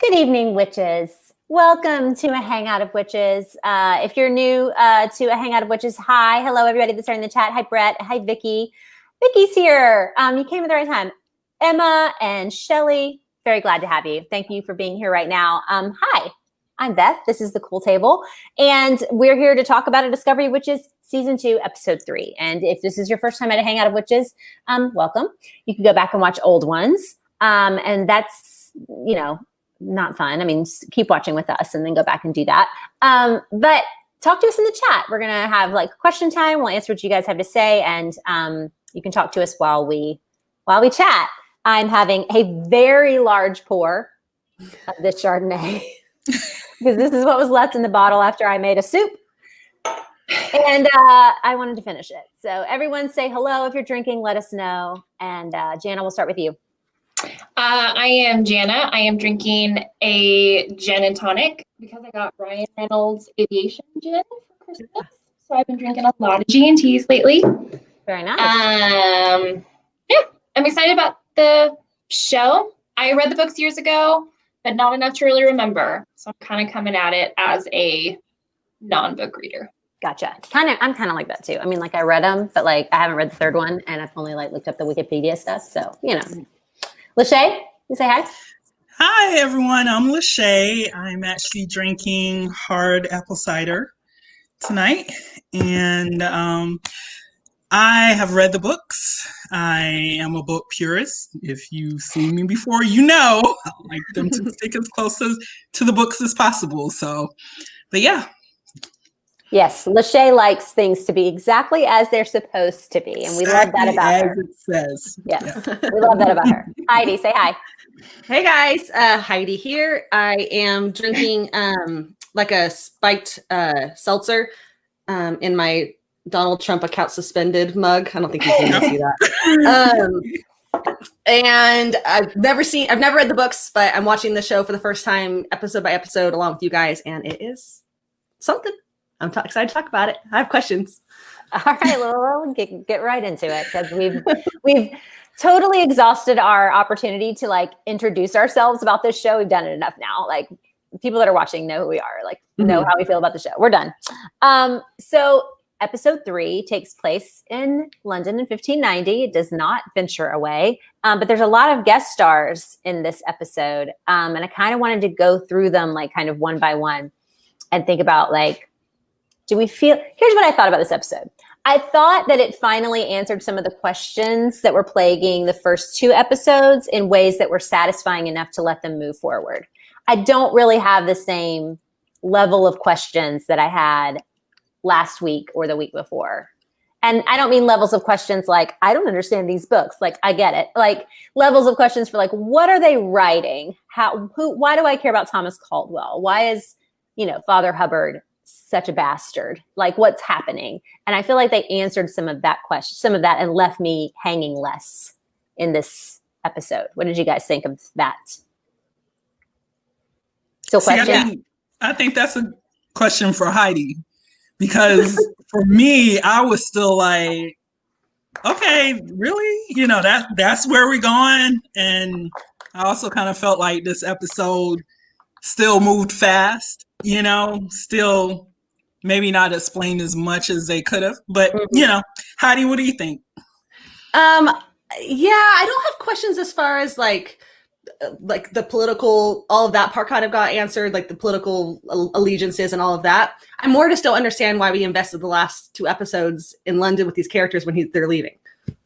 Good evening, witches. Welcome to a Hangout of Witches. If you're new to a Hangout of Witches, hi. Hello, everybody that's in the chat. Hi, Brett. Hi, Vicky. Vicky's here. You came at the right time. Emma and Shelly, very glad to have you. Thank you for being here right now. Hi, I'm Beth. This is The Cool Table. And we're here to talk about A Discovery of Witches Season 2, Episode 3. And if this is your first time at a Hangout of Witches, welcome. You can go back and watch old ones. And that's, not fun. I mean, keep watching with us and then go back and do that. But talk to us in the chat. We're going to have like question time. We'll answer what you guys have to say. And you can talk to us while we chat. I'm having a very large pour of this Chardonnay because this is what was left in the bottle after I made a soup. And I wanted to finish it. So everyone say hello. If you're drinking, let us know. And Jana, we'll start with you. I am Jana. I am drinking a gin and tonic because I got Ryan Reynolds Aviation Gin for Christmas. So I've been drinking a lot of G&Ts lately. Very nice. Yeah, I'm excited about the show. I read the books years ago, but not enough to really remember. So I'm kind of coming at it as a non-book reader. Gotcha. I'm kind of like that too. I mean, like I read them, but like I haven't read the third one and I've only like looked up the Wikipedia stuff. So, Lachey, you say hi. Hi, everyone. I'm Lachey. I'm actually drinking hard apple cider tonight. And I have read the books. I am a book purist. If you've seen me before, you know I like them to stick as close to the books as possible. So, but yeah. Yes, Lachey likes things to be exactly as they're supposed to be, and we love that about her. As it says. Yes, we love that about her. Heidi, say hi. Hey guys, Heidi here. I am drinking like a spiked seltzer in my Donald Trump account suspended mug. I don't think you can see that. And I've never read the books, but I'm watching the show for the first time, episode by episode, along with you guys, and it is something. I'm excited to talk about it. I have questions. All right, well, get right into it because we've totally exhausted our opportunity to like introduce ourselves about this show. We've done it enough now. Like people that are watching know who we are, like know how we feel about the show. We're done. So episode 3 takes place in London in 1590. It does not venture away, but there's a lot of guest stars in this episode, and I kind of wanted to go through them like kind of one by one and think about like. Here's what I thought about this episode. I thought that it finally answered some of the questions that were plaguing the first 2 episodes in ways that were satisfying enough to let them move forward. I don't really have the same level of questions that I had last week or the week before. And I don't mean levels of questions like, I don't understand these books. Like, I get it. Like levels of questions for like, what are they writing? Why do I care about Thomas Caldwell? Why is, Father Hubbard such a bastard? Like what's happening? And I feel like they answered some of that and left me hanging less in this episode. What did you guys think of that? So question. I think that's a question for Heidi because for me, I was still like, okay, really? That's where we're going. And I also kind of felt like this episode still moved fast, still maybe not explained as much as they could have, but Heidi, what do you think? Yeah, I don't have questions as far as like the political, all of that part kind of got answered, like the political allegiances and all of that. I more just don't understand why we invested the last 2 episodes in London with these characters when they're leaving.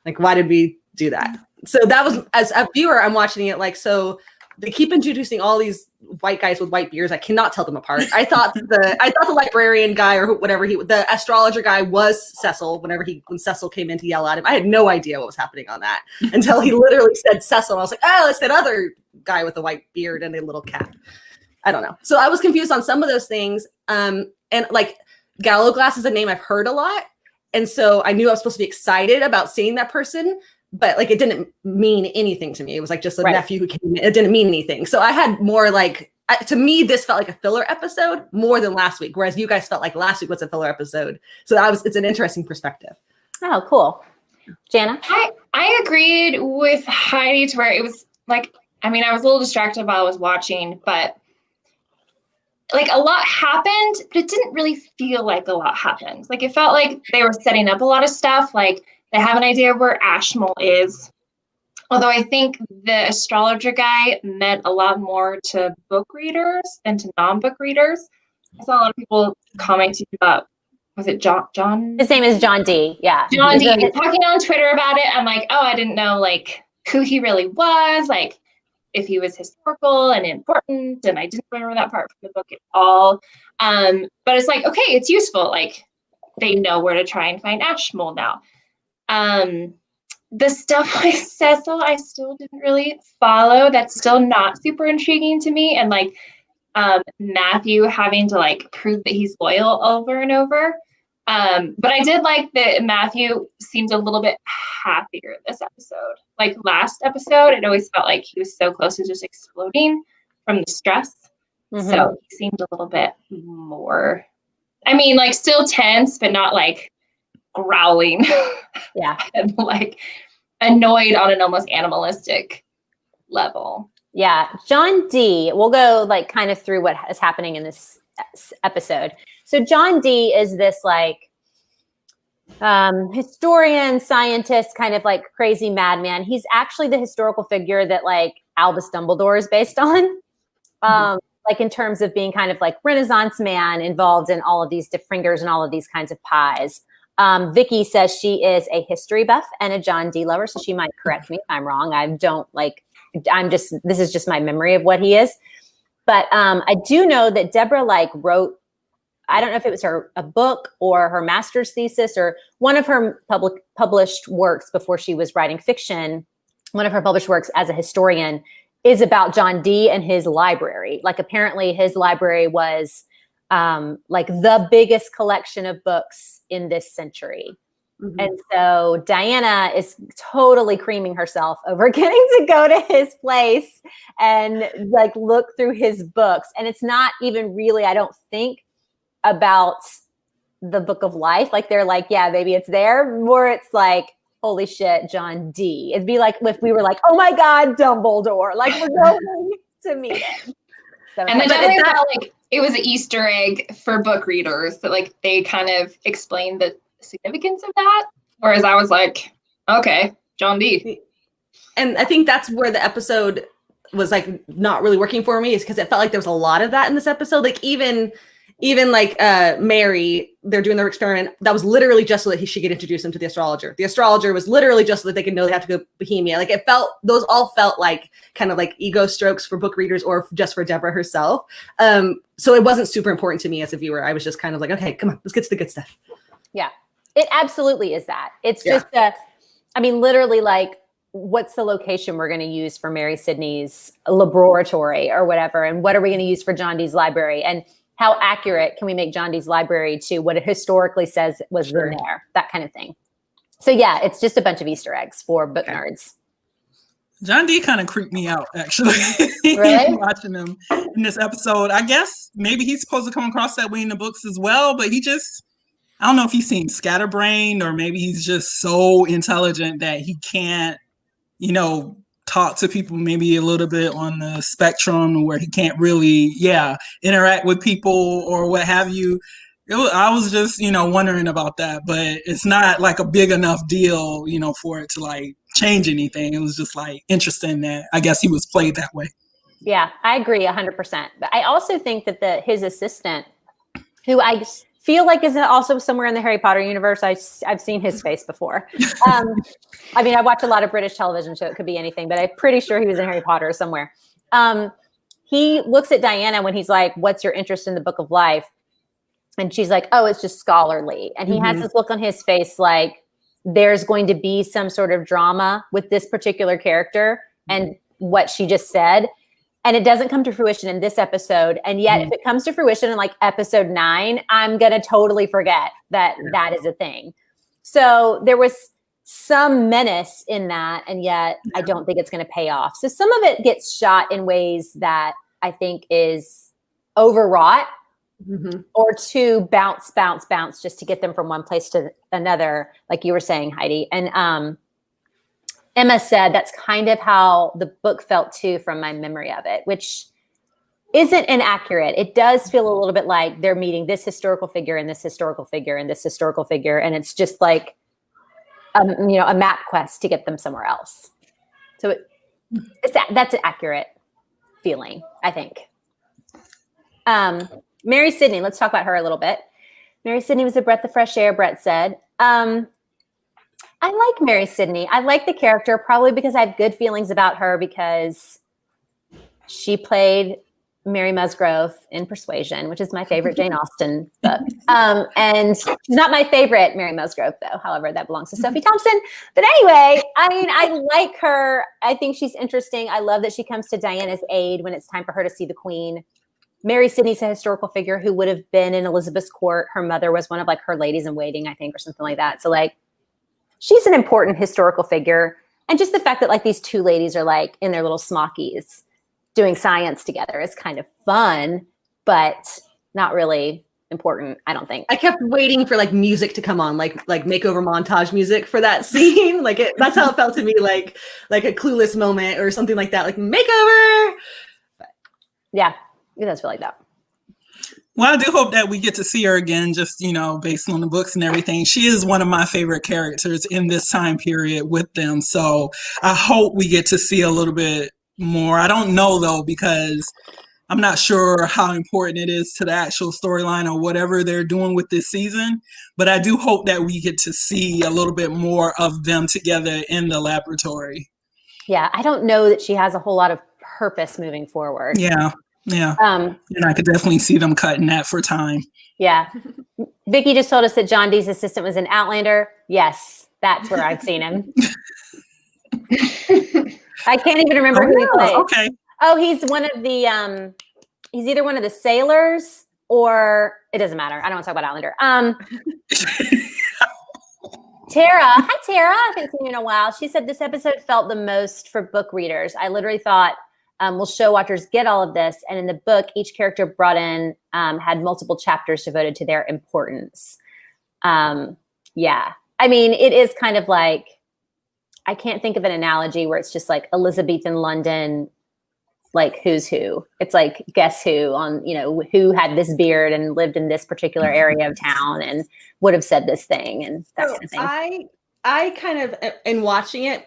Like, why did we do that? So that was, as a viewer, I'm watching it like, so they keep introducing all these white guys with white beards. I cannot tell them apart. I thought the librarian guy or whatever the astrologer guy was Cecil when Cecil came in to yell at him. I had no idea what was happening on that until he literally said Cecil. And I was like, oh, it's that other guy with a white beard and a little cat. I don't know. So I was confused on some of those things. And like Gallowglass is a name I've heard a lot. And so I knew I was supposed to be excited about seeing that person. But like, it didn't mean anything to me. It was like just a nephew who came in. It didn't mean anything. So I had more like, to me, this felt like a filler episode more than last week. Whereas you guys felt like last week was a filler episode. So it's an interesting perspective. Oh, cool. Jana? I agreed with Heidi to where it was like, I mean, I was a little distracted while I was watching, but like a lot happened, but it didn't really feel like a lot happened. Like it felt like they were setting up a lot of stuff. Like they have an idea of where Ashmole is. Although I think the astrologer guy meant a lot more to book readers than to non-book readers. I saw a lot of people commenting about, was it John? His name is John D. Yeah. John D. Talking on Twitter about it. I'm like, oh, I didn't know like who he really was, like if he was historical and important, and I didn't remember that part from the book at all. But it's like, okay, it's useful. Like they know where to try and find Ashmole now. The stuff like Cecil, I still didn't really follow. That's still not super intriguing to me. And like Matthew having to like prove that he's loyal over and over. But I did like that Matthew seemed a little bit happier this episode. Like last episode, it always felt like he was so close to just exploding from the stress. Mm-hmm. So he seemed a little bit more, I mean, like still tense, but not like growling. Yeah. And like annoyed on an almost animalistic level. Yeah. John D, we'll go like kind of through what is happening in this episode. So John D is this like historian, scientist, kind of like crazy madman. He's actually the historical figure that like Albus Dumbledore is based on. Like in terms of being kind of like Renaissance man involved in all of these fingers and all of these kinds of pies. Vicky says she is a history buff and a John D lover, so she might correct me if I'm wrong. This is just my memory of what he is. But I do know that Deborah like wrote, I don't know if it was a book or her master's thesis or one of her published works before she was writing fiction. One of her published works as a historian is about John D and his library. Like apparently his library was like the biggest collection of books in this century. Mm-hmm. And so Diana is totally creaming herself over getting to go to his place and like look through his books. And it's not even really, I don't think, about the Book of Life. Like they're like, yeah, maybe it's there. More it's like, holy shit, John D. It'd be like if we were like, oh my God, Dumbledore. Like we're going to meet him. So, and then definitely felt like it was an Easter egg for book readers that like they kind of explained the significance of that. Whereas I was like, okay, John D. And I think that's where the episode was like not really working for me, is because it felt like there was a lot of that in this episode. Like even like Mary, they're doing their experiment. That was literally just so that she could introduce him to the astrologer. The astrologer was literally just so that they could know they have to go Bohemia. Like those all felt like kind of like ego strokes for book readers or just for Deborah herself. So it wasn't super important to me as a viewer. I was just kind of like, okay, come on, let's get to the good stuff. Yeah, it absolutely is that. It's just literally like, what's the location we're going to use for Mary Sidney's laboratory or whatever? And what are we going to use for John D's library? And how accurate can we make John D's library to what it historically says was in there? That kind of thing. So yeah, it's just a bunch of Easter eggs for book nerds. John D kind of creeped me out, actually. Really? Watching him in this episode. I guess maybe he's supposed to come across that way in the books as well, but I don't know if he seems scatterbrained or maybe he's just so intelligent that he can't, talk to people maybe a little bit on the spectrum where he can't really, interact with people or what have you. I was just, wondering about that, but it's not like a big enough deal, for it to like change anything. It was just like interesting that I guess he was played that way. Yeah, I agree 100%. But I also think that his assistant, who I feel like is also somewhere in the Harry Potter universe. I've seen his face before. I watch a lot of British television, so it could be anything, but I'm pretty sure he was in Harry Potter somewhere. He looks at Diana when he's like, what's your interest in the Book of Life? And she's like, oh, it's just scholarly. And he has this look on his face like there's going to be some sort of drama with this particular character and what she just said. And it doesn't come to fruition in this episode. And yet if it comes to fruition in like episode 9, I'm going to totally forget that that is a thing. So there was some menace in that. And yet I don't think it's going to pay off. So some of it gets shot in ways that I think is overwrought or to bounce just to get them from one place to another, like you were saying, Heidi. And Emma said that's kind of how the book felt too from my memory of it, which isn't inaccurate. It does feel a little bit like they're meeting this historical figure and this historical figure and this historical figure, and it's just like a map quest to get them somewhere else. So that's an accurate feeling, I think. Mary Sydney, let's talk about her a little bit. Mary Sydney was a breath of fresh air, Brett said. I like Mary Sydney. I like the character probably because I have good feelings about her because she played Mary Musgrove in Persuasion, which is my favorite Jane Austen book. And she's not my favorite Mary Musgrove, though. However, that belongs to Sophie Thompson. But anyway, I mean, I like her. I think she's interesting. I love that she comes to Diana's aid when it's time for her to see the Queen. Mary Sydney's a historical figure who would have been in Elizabeth's court. Her mother was one of like her ladies in waiting, I think, or something like that. So like, she's an important historical figure. And just the fact that like these two ladies are like in their little smockies doing science together is kind of fun, but not really important, I don't think. I kept waiting for like music to come on, like makeover montage music for that scene. That's how it felt to me, like a Clueless moment or something like that, like makeover. But yeah, it does feel like that. Well, I do hope that we get to see her again, just, based on the books and everything. She is one of my favorite characters in this time period with them. So I hope we get to see a little bit more. I don't know, though, because I'm not sure how important it is to the actual storyline or whatever they're doing with this season. But I do hope that we get to see a little bit more of them together in the laboratory. Yeah, I don't know that she has a whole lot of purpose moving forward. Yeah. And I could definitely see them cutting that for time. Yeah. Vicky just told us that John Dee's assistant was in Outlander. Yes, that's where I've seen him. I can't even remember who he played. Okay. Oh, he's one of the he's either one of the sailors or it doesn't matter. I don't want to talk about Outlander. Tara. Hi, Tara. I haven't seen you in a while. She said this episode felt the most for book readers. I literally thought will show watchers get all of this. And in the book, each character brought in had multiple chapters devoted to their importance. Yeah. I mean, it is kind of like, I can't think of an analogy where it's just like Elizabethan London, like who's who. It's like guess who on, who had this beard and lived in this particular area of town and would have said this thing and that kind of thing. I kind of, in watching it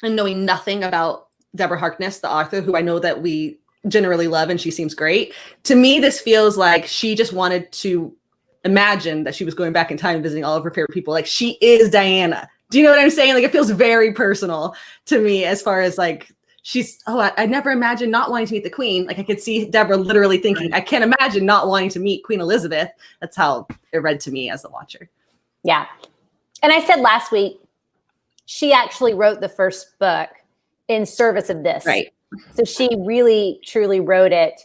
and knowing nothing about Deborah Harkness, the author, who I know that we generally love and she seems great. To me, this feels like she just wanted to imagine that she was going back in time and visiting all of her favorite people. Like she is Diana. Do you know what I'm saying? Like it feels very personal to me as far as like I never imagined not wanting to meet the Queen. Like I could see Deborah literally thinking, I can't imagine not wanting to meet Queen Elizabeth. That's how it read to me as a watcher. Yeah. And I said last week, she actually wrote the first book in service of this. Right. So she really, truly wrote it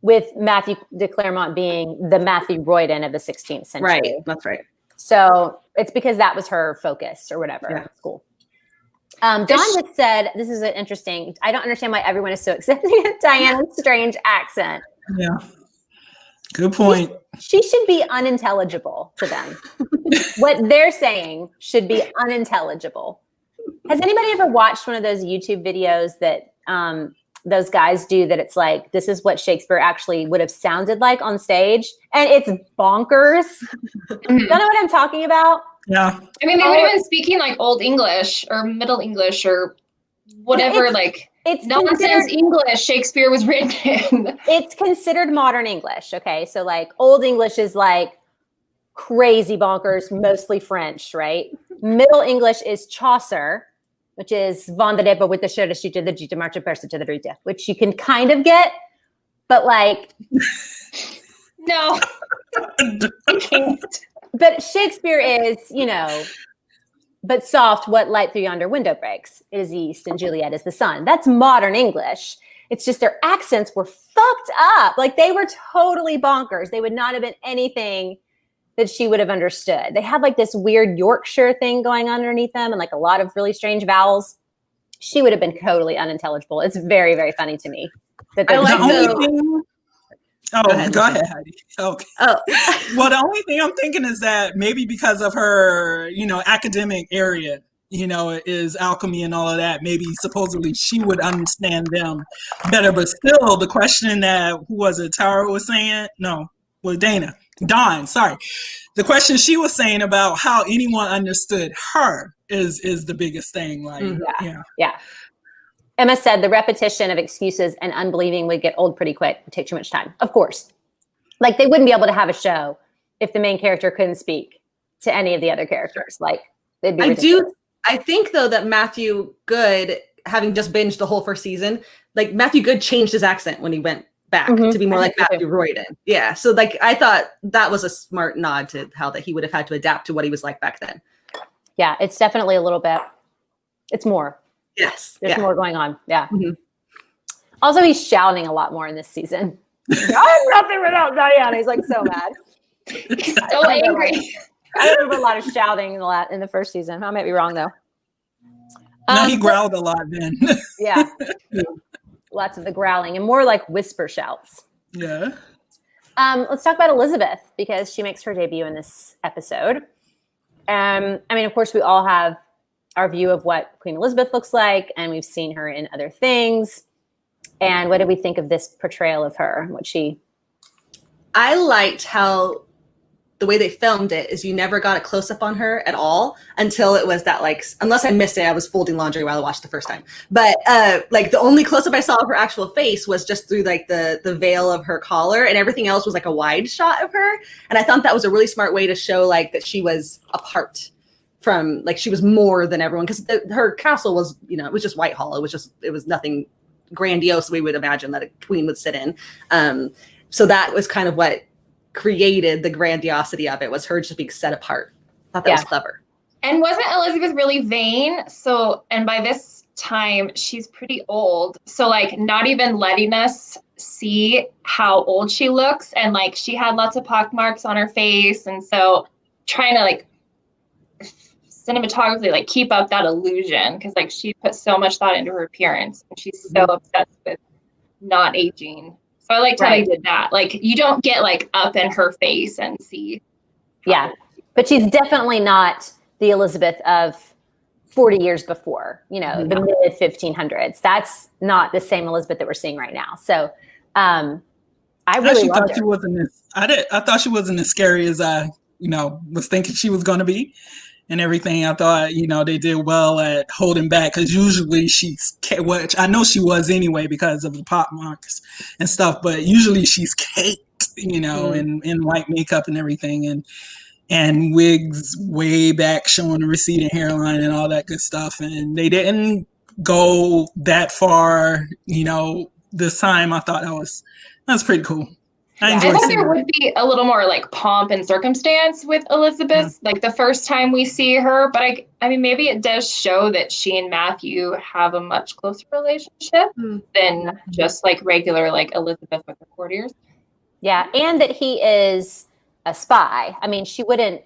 with Matthew de Clermont being the Matthew Royden of the 16th century. Right. That's right. So it's because that was her focus or whatever. Yeah. Cool. Dawn just said, this is interesting. I don't understand why everyone is so accepting of Diana's strange accent. Yeah. Good point. She should be unintelligible to them. What they're saying should be unintelligible. Has anybody ever watched one of those YouTube videos that those guys do that it's like, this is what Shakespeare actually would have sounded like on stage? And it's bonkers. You know what I'm talking about? Yeah. I mean, they would have been speaking like Old English or Middle English or whatever, it's nonsense English Shakespeare was written in. It's considered modern English. Okay. So like Old English is like crazy bonkers, mostly French, right? Middle English is Chaucer, which is Van de Depa with the Shirta Shita, the Jita Marcha Persa to the Rita, which you can kind of get, but like. No, I can't. But Shakespeare is, but soft, what light through yonder window breaks. It is east and Juliet is the sun. That's modern English. It's just their accents were fucked up. Like they were totally bonkers. They would not have been anything that she would have understood. They had like this weird Yorkshire thing going on underneath them and like a lot of really strange vowels. She would have been totally unintelligible. It's very, very funny to me. That go ahead, Heidi. Okay. Oh. Well, the only thing I'm thinking is that maybe because of her, academic area, is alchemy and all of that. Maybe supposedly she would understand them better. But still, the question that, who was it, Tara was saying? No, well, Dawn, sorry. The question she was saying about how anyone understood her is the biggest thing. Like, Yeah. Emma said the repetition of excuses and unbelieving would get old pretty quick, would take too much time. Of course. Like, they wouldn't be able to have a show if the main character couldn't speak to any of the other characters. Like, they'd be ridiculous. I think, though, that Matthew Good, having just binged the whole first season, like, Matthew Good changed his accent when he went back to be more like Matthew Royden. Yeah. So, like, I thought that was a smart nod to how that he would have had to adapt to what he was like back then. Yeah, it's definitely a little bit, it's more. Yes. There's more going on. Yeah. Mm-hmm. Also, he's shouting a lot more in this season. I'm nothing without Diana. He's like so mad. So angry. I remember a lot of shouting in the first season. I might be wrong though. No, he growled a lot then. Yeah. Lots of the growling and more like whisper shouts. Yeah. Let's talk about Elizabeth because she makes her debut in this episode. I mean, of course, we all have our view of what Queen Elizabeth looks like, and we've seen her in other things. And what did we think of this portrayal of her? I liked how the way they filmed it is you never got a close up on her at all until it was that, like, unless I missed it, I was folding laundry while I watched the first time. But like the only close up I saw of her actual face was just through like the veil of her collar, and everything else was like a wide shot of her. And I thought that was a really smart way to show like that she was apart from, like, she was more than everyone, because her castle was, it was just Whitehall. It was nothing grandiose we would imagine that a queen would sit in. So that was kind of what created the grandiosity of it, was her just being set apart. I thought that was clever. And wasn't Elizabeth really vain? So, and by this time she's pretty old. So like not even letting us see how old she looks. And like she had lots of pock marks on her face. And so trying to like cinematographically like keep up that illusion, because like she put so much thought into her appearance and she's so obsessed with not aging. So I liked how they did that. Like you don't get like up in her face and see. Yeah, but she's definitely not the Elizabeth of 40 years before, the mid 1500s. That's not the same Elizabeth that we're seeing right now. So I really loved her. I thought she wasn't as scary as I, was thinking she was going to be. And everything, I thought, they did well at holding back, because usually which I know she was anyway because of the pop marks and stuff, but usually she's caked, in white makeup and everything, and wigs way back showing the receding hairline and all that good stuff. And they didn't go that far, this time. I thought that's pretty cool. I thought there would be a little more like pomp and circumstance with Elizabeth, like the first time we see her. But I mean, maybe it does show that she and Matthew have a much closer relationship than just like regular like Elizabeth with her courtiers. Yeah, and that he is a spy. I mean, she wouldn't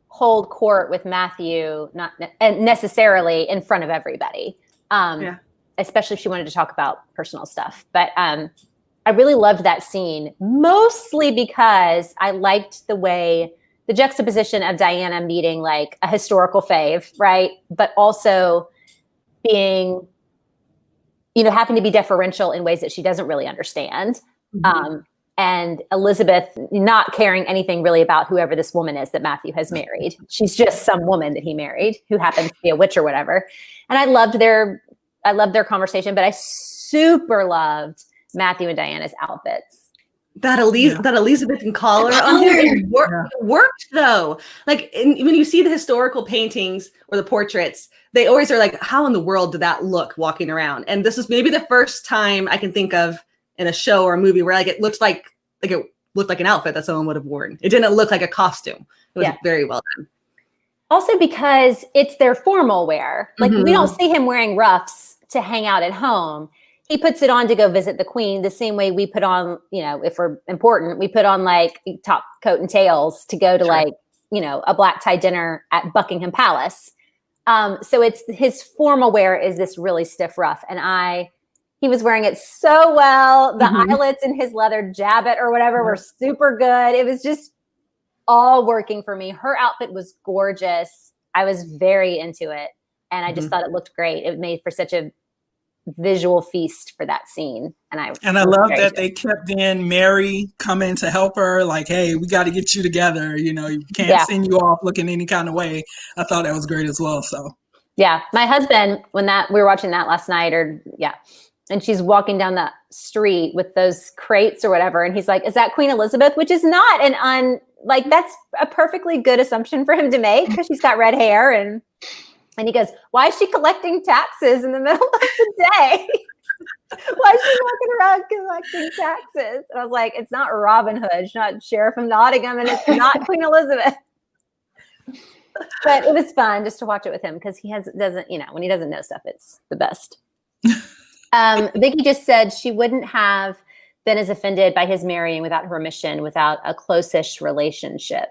hold court with Matthew, not necessarily in front of everybody, especially if she wanted to talk about personal stuff. But I really loved that scene, mostly because I liked the juxtaposition of Diana meeting like a historical fave, right? But also being, having to be deferential in ways that she doesn't really understand. And Elizabeth not caring anything really about whoever this woman is that Matthew has married. She's just some woman that he married who happens to be a witch or whatever. And I loved their conversation, but I super loved Matthew and Diana's outfits. That Elizabethan collar on him worked though. Like when you see the historical paintings or the portraits, they always are like, how in the world did that look walking around? And this is maybe the first time I can think of in a show or a movie where like it looked like an outfit that someone would have worn. It didn't look like a costume. It was very well done. Also because it's their formal wear. Like we don't see him wearing ruffs to hang out at home. He puts it on to go visit the queen the same way we put on, if we're important, we put on like top coat and tails to go to like, a black tie dinner at Buckingham Palace. So it's his formal wear is this really stiff ruff. And he was wearing it so well. The eyelets in his leather jabot or whatever were super good. It was just all working for me. Her outfit was gorgeous. I was very into it. And I just thought it looked great. It made for such a visual feast for that scene. And I love that they kept in Mary coming to help her, like, hey, we got to get you together. You know, you can't send you off looking any kind of way. I thought that was great as well. So yeah, my husband, when we were watching that last night, and she's walking down the street with those crates or whatever, and he's like, is that Queen Elizabeth? Which is not that's a perfectly good assumption for him to make, because she's got red hair. And he goes, why is she collecting taxes in the middle of the day? Why is she walking around collecting taxes? And I was like, it's not Robin Hood, it's not Sheriff of Nottingham, and it's not Queen Elizabeth. But it was fun just to watch it with him, because doesn't, when he doesn't know stuff, it's the best. Vicky just said she wouldn't have been as offended by his marrying without her permission, without a close-ish relationship.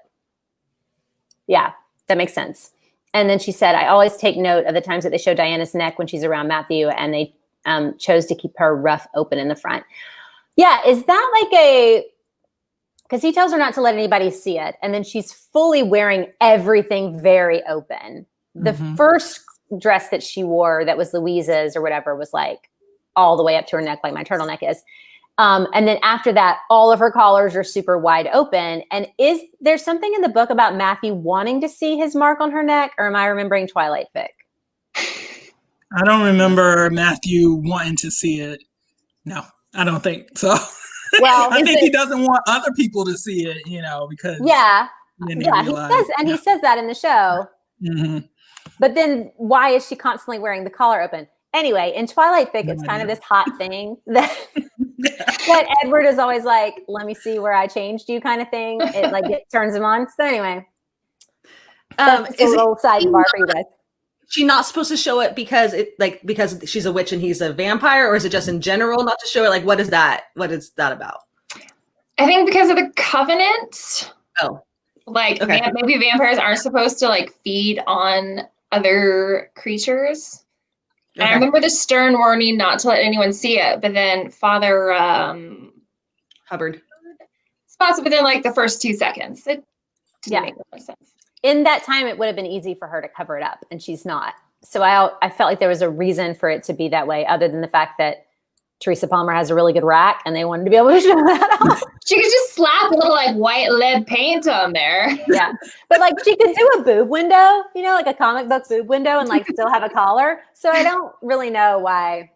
Yeah, that makes sense. And then she said, I always take note of the times that they show Diana's neck when she's around Matthew, and they chose to keep her rough open in the front. Yeah, is that because he tells her not to let anybody see it, and then she's fully wearing everything very open. The first dress that she wore that was Louisa's or whatever was like all the way up to her neck, like my turtleneck is. And then after that, all of her collars are super wide open. And is there something in the book about Matthew wanting to see his mark on her neck, or am I remembering Twilight fic? I don't remember Matthew wanting to see it. No, I don't think so. Well, I think he doesn't want other people to see it, because he says that in the show. But then why is she constantly wearing the collar open? Anyway, in Twilight fic, it's kind of this hot thing that Edward is always like, let me see where I changed you kind of thing. It turns him on. So anyway, that's a little sidebar for you guys. She not supposed to show it because she's a witch and he's a vampire, or is it just in general not to show it? Like, what is that? What is that about? I think because of the covenant. Oh, maybe vampires aren't supposed to feed on other creatures. Okay. And I remember the stern warning not to let anyone see it, but then Father Hubbard spots it within the first 2 seconds. It didn't make no sense. In that time, it would have been easy for her to cover it up, and she's not. So I felt like there was a reason for it to be that way, other than the fact that Teresa Palmer has a really good rack, and they wanted to be able to show that off. She could just slap a little white lead paint on there. Yeah, but she could do a boob window, like a comic book boob window, and still have a collar. So I don't really know why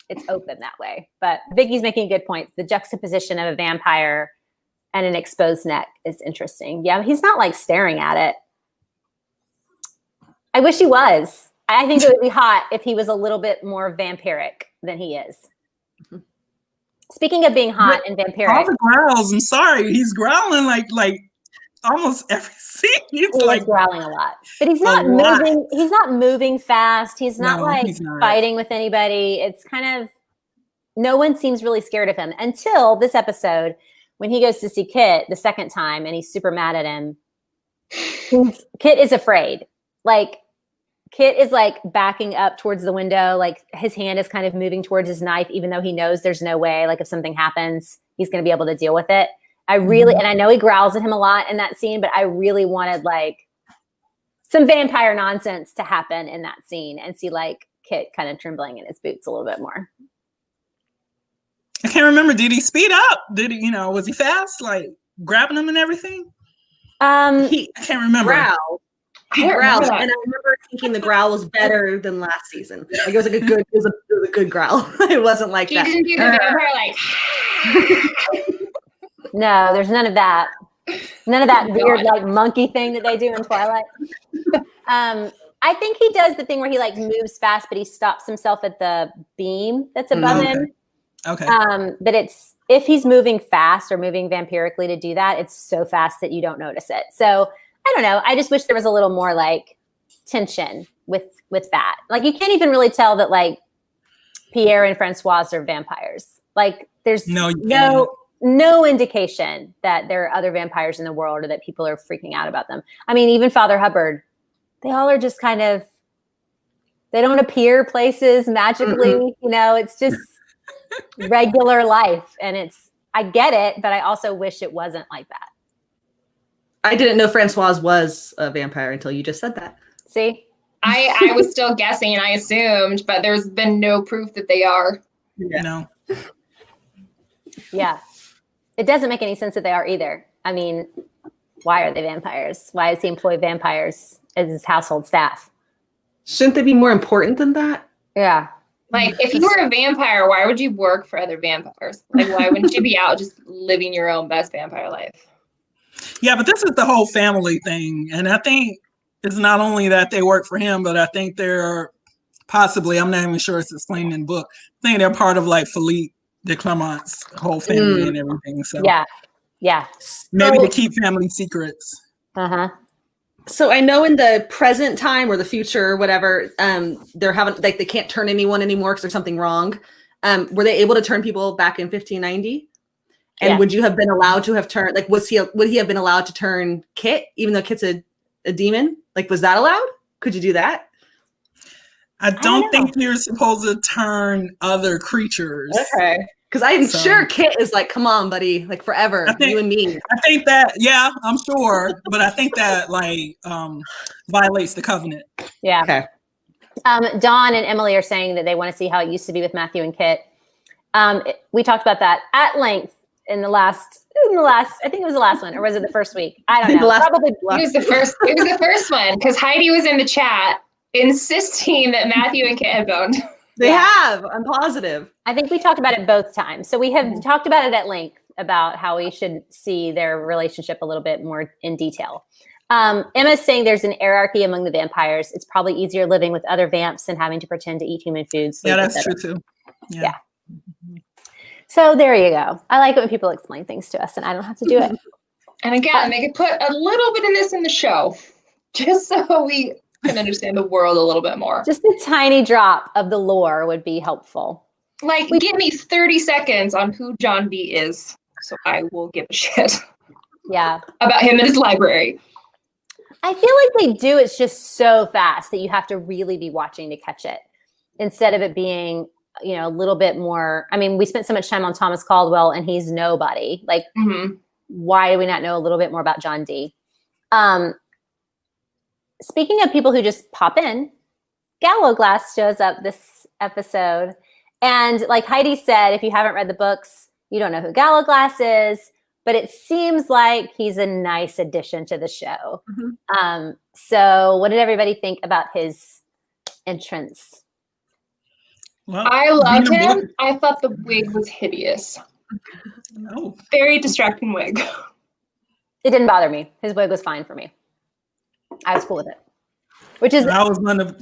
it's open that way. But Vicky's making a good point. The juxtaposition of a vampire and an exposed neck is interesting. Yeah, he's not staring at it. I wish he was. I think it would be hot if he was a little bit more vampiric than he is. Speaking of being hot and vampiric. All the growls, I'm sorry. He's growling like almost every scene. He's growling a lot. But he's not moving. He's not moving fast. He's not fighting with anybody. It's kind of, no one seems really scared of him until this episode when he goes to see Kit the second time and he's super mad at him. Kit is afraid. Kit is backing up towards the window. His hand is kind of moving towards his knife, even though he knows there's no way, if something happens, he's going to be able to deal with it. And I know he growls at him a lot in that scene, but I really wanted some vampire nonsense to happen in that scene and see Kit kind of trembling in his boots a little bit more. I can't remember. Did he speed up? Did he, was he fast? Grabbing him and everything? I can't remember. He growled, and I remember thinking the growl was better than last season. It was a good growl. It wasn't like he that. He didn't do the vampire No, there's none of that. None of that weird monkey thing that they do in Twilight. I think he does the thing where he moves fast, but he stops himself at the beam that's above him. Okay. But if he's moving fast or moving vampirically to do that, it's so fast that you don't notice it. So I don't know. I just wish there was a little more tension with that. You can't even really tell that Pierre and Francoise are vampires. There's no indication that there are other vampires in the world or that people are freaking out about them. I mean, even Father Hubbard, they all are just kind of, they don't appear places magically. It's just regular life. And I get it, but I also wish it wasn't like that. I didn't know Francoise was a vampire until you just said that. See? I was still guessing and I assumed, but there's been no proof that they are. Yeah. No. Yeah. It doesn't make any sense that they are either. I mean, why are they vampires? Why does he employ vampires as his household staff? Shouldn't they be more important than that? Yeah. Like, if you were a vampire, why would you work for other vampires? Like, why wouldn't you be out just living your own best vampire life? Yeah, but this is the whole family thing. And I think it's not only that they work for him, but I think they're possibly, I'm not even sure it's explained in the book, I think they're part of like Philippe de Clement's whole family and everything. So Yeah. Yeah. maybe to keep family secrets. Uh-huh. So I know in the present time or the future or whatever, they're having like they can't turn anyone anymore because there's something wrong. Were they able to turn people back in 1590? And Yeah. would you have been allowed to have turned like would he have been allowed to turn Kit even though Kit's a demon? Like was that allowed? Could you do that? I don't think you're supposed to turn other creatures. Okay. Because I'm So- sure Kit is like, come on, buddy, like forever, you and me. I think that, yeah, I'm sure, but I think that like violates the covenant. Yeah. Okay. Dawn and Emily are saying that they want to see how it used to be with Matthew and Kit. We talked about that at length in the last, I think it was the last one, or was it the first week? I don't know. Probably. It was the first one because Heidi was in the chat insisting that Matthew and Kit had boned. They have. I'm positive. I think we talked about it both times. So we have talked about it at length about how we should see their relationship a little bit more in detail. Emma's saying there's an hierarchy among the vampires. It's probably easier living with other vamps than having to pretend to eat human food. Yeah, that's true too. Yeah. So there you go. I like it when people explain things to us and I don't have to do it. And again, they could put a little bit of this in the show just so we can understand the world a little bit more. Just a tiny drop of the lore would be helpful. Like, give me 30 seconds on who John B is, so I will give a shit Yeah. about him and his library. I feel like they do. It's just so fast that you have to really be watching to catch it instead of it being, you know, a little bit more. I mean, we spent so much time on Thomas Caldwell and he's nobody. Like, why do we not know a little bit more about John D? Speaking of people who just pop in, Gallowglass shows up this episode. And like Heidi said, if you haven't read the books, you don't know who Gallowglass is, but it seems like he's a nice addition to the show. So what did everybody think about his entrance? Well, I loved him. I thought the wig was hideous. Oh. Very distracting wig. It didn't bother me. His wig was fine for me. I was cool with it. Which is, I was one of.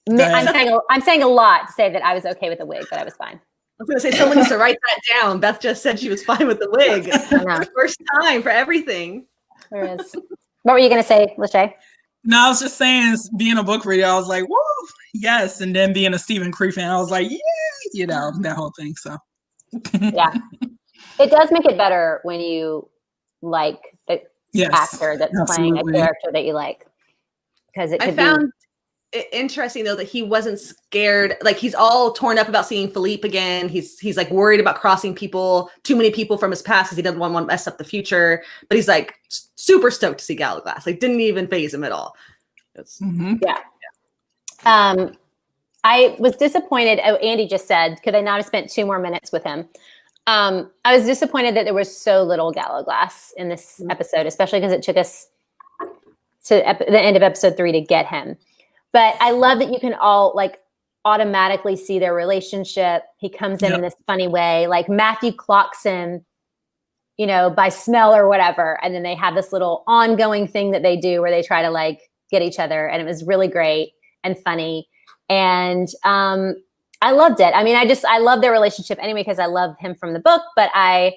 I'm saying a lot to say that I was okay with the wig, but I was fine. I was going to say, someone needs to write that down. Beth just said she was fine with the wig. First time for everything. There is. What were you going to say, Lachey? No, I was just saying, being a book reader, I was like, woo, yes. And then being a Stephen Cree fan, I was like, yeah, you know, that whole thing. So, yeah. It does make it better when you like the actor that's playing a character that you like. Because it could I found it interesting though that he wasn't scared. Like he's all torn up about seeing Philippe again. He's like worried about crossing too many people from his past because he doesn't want to mess up the future. But he's like super stoked to see Gallowglass. Like didn't even faze him at all. Yeah. I was disappointed. Oh, Andy just said, could I not have spent 2 more minutes with him? I was disappointed that there was so little Gallowglass in this episode, especially because it took us to the end of episode 3 to get him. But I love that you can all like automatically see their relationship. He comes in this funny way, like Matthew clocks him, you know, by smell or whatever. And then they have this little ongoing thing that they do where they try to like get each other. And it was really great and funny. And I loved it. I mean, I love their relationship anyway, because I love him from the book, but I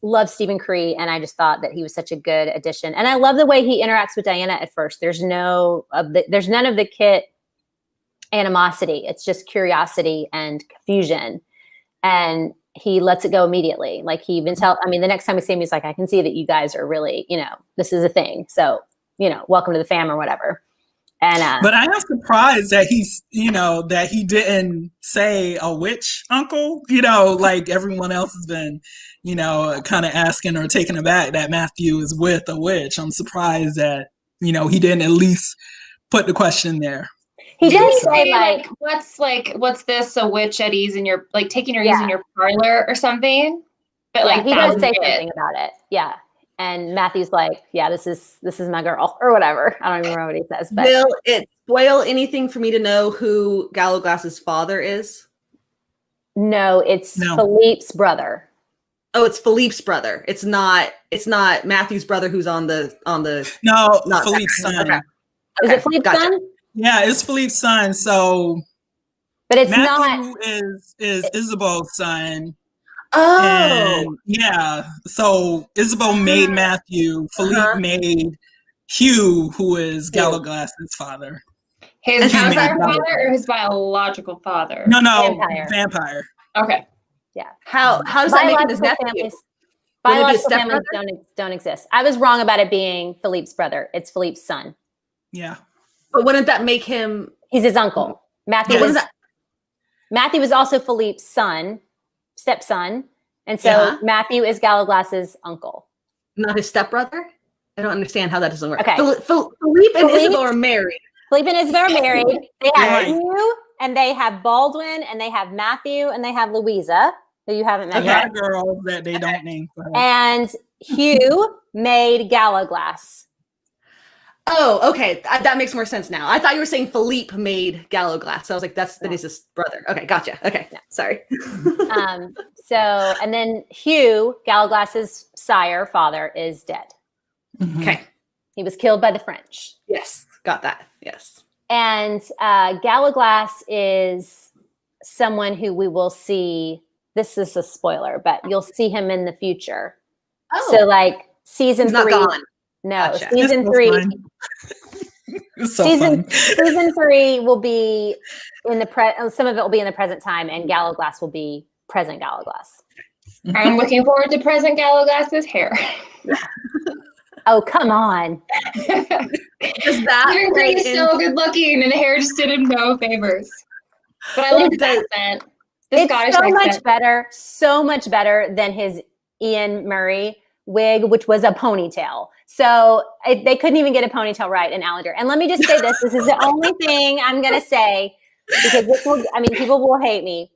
love Stephen Cree, and I just thought that he was such a good addition. And I love the way he interacts with Diana at first. There's none of the Kit animosity. It's just curiosity and confusion. And he lets it go immediately. Like he even the next time we see him, he's like, I can see that you guys are really, you know, this is a thing. So, you know, welcome to the fam or whatever. And but I am surprised that that he didn't say a witch uncle, you know, like everyone else has been, you know, kind of asking or taken aback that Matthew is with a witch. I'm surprised that, you know, he didn't at least put the question there. He Didn't does he say say what's this? A witch at ease in your taking your ease in Yeah. your parlor or something? But yeah, like he that does was say it. something about it. Yeah. And Matthew's like, yeah, this is my girl or whatever. I don't even remember what he says, but Will it spoil anything for me to know who Gallowglass's father is? no, it's No. Philippe's brother. Oh, it's Philippe's brother. It's not Matthew's brother who's on the No, not Philippe's that. son. Okay. Is Okay, it Philippe's gotcha. son? Yeah, it's Philippe's son. So But it's not. Matthew is Isabel's son. Oh. And yeah, so Isabel made Matthew. Philippe made Hugh, who is Gallowglass's father. His And how's vampire that- father or his biological father? No, Vampire. vampire. Okay. Yeah. How does that make him his nephew? Would it be a Biological families stepbrother? don't exist. I was wrong about it being Philippe's brother. It's Philippe's son. Yeah. But wouldn't that make him? He's his uncle. Matthew Yeah. What is was that? Matthew was also Philippe's stepson, and so Yeah. Matthew is Gallowglass's uncle. Not his stepbrother? I don't understand how that doesn't work. Okay. Philippe and Isabel are married. Philippe and Isabel are married. They have Right. Hugh, and they have Baldwin, and they have Matthew, and they have Louisa, who you haven't A met lot yet. of girls that they don't name. For her. And Hugh made Gallowglass. Oh, okay. That makes more sense now. I thought you were saying Philippe made Gallowglass. So I was like, that is his brother. Okay, gotcha. Okay, sorry. So, and then Hugh, Gallowglass's father, is dead. Mhm. Okay. He was killed by the French. Yes, got that. Yes. And Gallowglass is someone who we will see. This is a spoiler, but you'll see him in the future. Oh, So, like season he's not 3. gone. No, Gotcha. season It's so 3. fun. It's so season fun. season 3 will be in the some of it will be in the present time, and Gallowglass will be present Gallowglass. I'm looking forward to present Gallowglass's hair. Oh, come on. Does that Stephen play Green is in? so good looking, and the hair just did him no favors. But I love his accent. The It's Scottish so accent. so much better than his Ian Murray wig, which was a ponytail. So they couldn't even get a ponytail right in Allender. And let me just say this is the only thing I'm going to say, because people will hate me.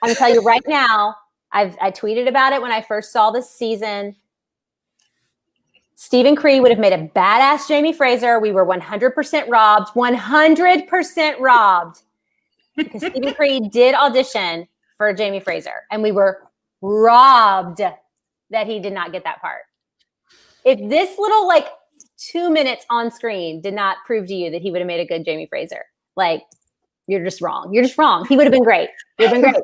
I'm going to tell you right now, I tweeted about it when I first saw this season. Stephen Cree would have made a badass Jamie Fraser. We were 100% robbed. 100% robbed. Because Stephen Cree did audition for Jamie Fraser, and we were robbed that he did not get that part. If this little 2 minutes on screen did not prove to you that he would have made a good Jamie Fraser, you're just wrong. You're just wrong. He would have been great. It would have been great.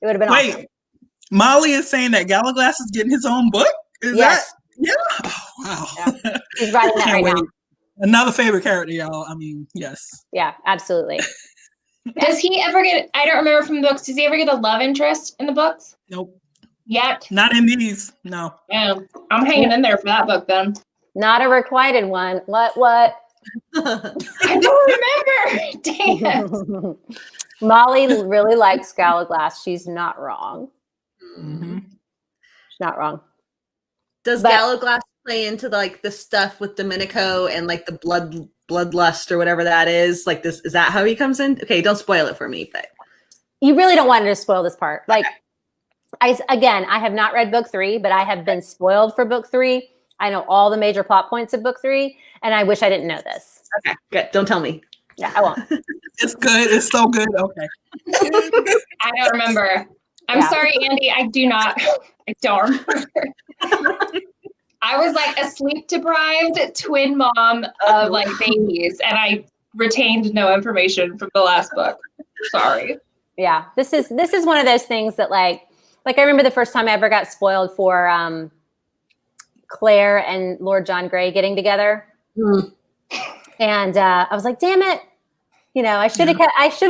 It would have been Wait, awesome. Molly is saying that Gallowglass is getting his own book? Is Yes. that? Yeah. Oh, wow. Yeah. He's writing that Can't right now. wait. Another favorite character, y'all. I mean, yes. Yeah, absolutely. Does he ever get, I don't remember from the books, does he ever get a love interest in the books? Nope. Yet? Not in these. No. Yeah. I'm hanging in there for that book then. Not a requited one. What? I don't remember. Dang it. Molly really likes Gallowglass. She's not wrong. Mm-hmm. She's not wrong. Does But- Gallowglass play into the stuff with Domenico and the bloodlust or whatever that is? This is that how he comes in? Okay, don't spoil it for me, but You really don't want to spoil this part. I have not read book 3, but I have been spoiled for book 3. I know all the major plot points of book 3, and I wish I didn't know this. okay, good. Don't tell me. Yeah, I won't. It's good. It's so good. Okay. I don't remember. I'm Yeah. sorry, Andy. I don't remember. I was a sleep deprived twin mom of babies, and I retained no information from the last book. Sorry. Yeah, this is one of those things that I remember the first time I ever got spoiled for Claire and Lord John Grey getting together, and I was like, "Damn it! I should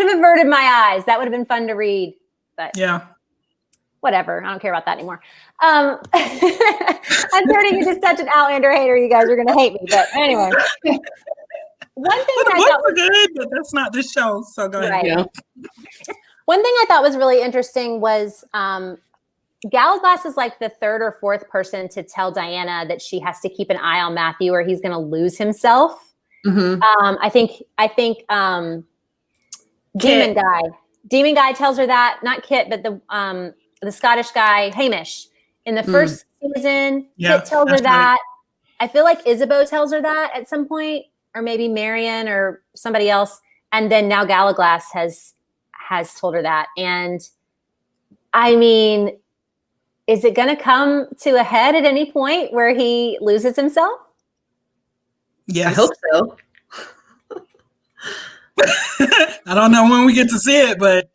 have averted my eyes. That would have been fun to read." But Yeah. whatever. I don't care about that anymore. I'm turning into such an Outlander hater. You guys are going to hate me. But anyway, one thing Well, the I books thought are good, but that's not this show. So go ahead. Right. Yeah. One thing I thought was really interesting was Gallowglass is the third or fourth person to tell Diana that she has to keep an eye on Matthew or he's going to lose himself. Mhm. I think Demon Guy tells her that, not Kit, but the Scottish guy, Hamish. In the first season, Yeah, Kit tells her that's right. that. I feel like Isabeau tells her that at some point, or maybe Marion or somebody else. And then now Galaglass has told her that. And I mean, is it going to come to a head at any point where he loses himself? Yes. I hope so. I don't know when we get to see it, but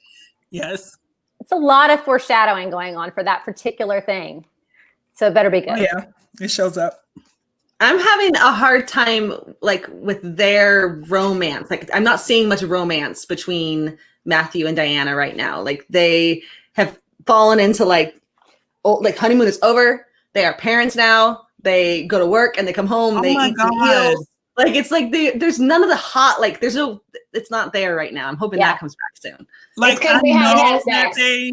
yes. It's a lot of foreshadowing going on for that particular thing. So it better be good. Oh, yeah, it shows up. I'm having a hard time like with their romance. Like I'm not seeing much romance between Matthew and Diana right now. Like they have fallen into like honeymoon is over. They are parents now. They go to work and they come home. Oh They my eat some God. meals. Like it's like there's none of the hot like it's not there right now. I'm hoping that comes back soon. Like It's 'cause they haven't had sex. I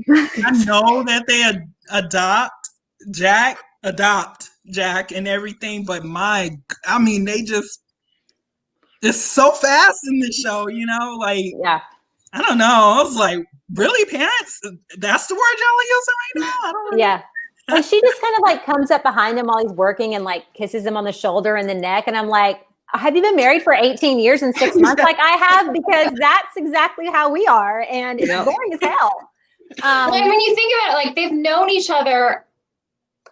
know that they adopt Jack and everything, but they just it's so fast in the show, like Yeah. I don't know. I was like, really, parents? That's the word y'all are using right now? I don't know. Yeah. Like she just kind of like comes up behind him while he's working and like kisses him on the shoulder and the neck. And I'm like, have you been married for 18 years and 6 months? Like I have, because that's exactly how we are. And it's boring as hell. Like when you think about it, like they've known each other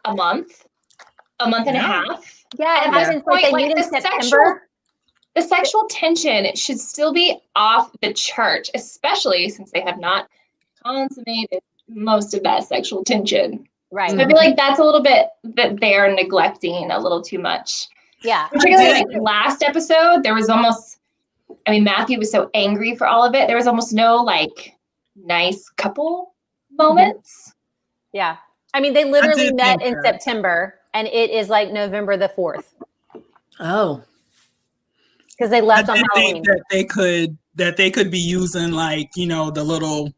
a month and a half. Yeah. At this Like point, they like meet in the September. sexual tension should still be off the chart, especially since they have not consummated most of that sexual tension. Right. So I feel like that's a little bit that they're neglecting a little too much. Yeah. Particularly like last episode, there was almost, Matthew was so angry for all of it. There was almost no like nice couple moments. Yeah. They literally met in that. September and it is like November the 4th. Oh. Because they left I on did Halloween. think that they could be using like, the little,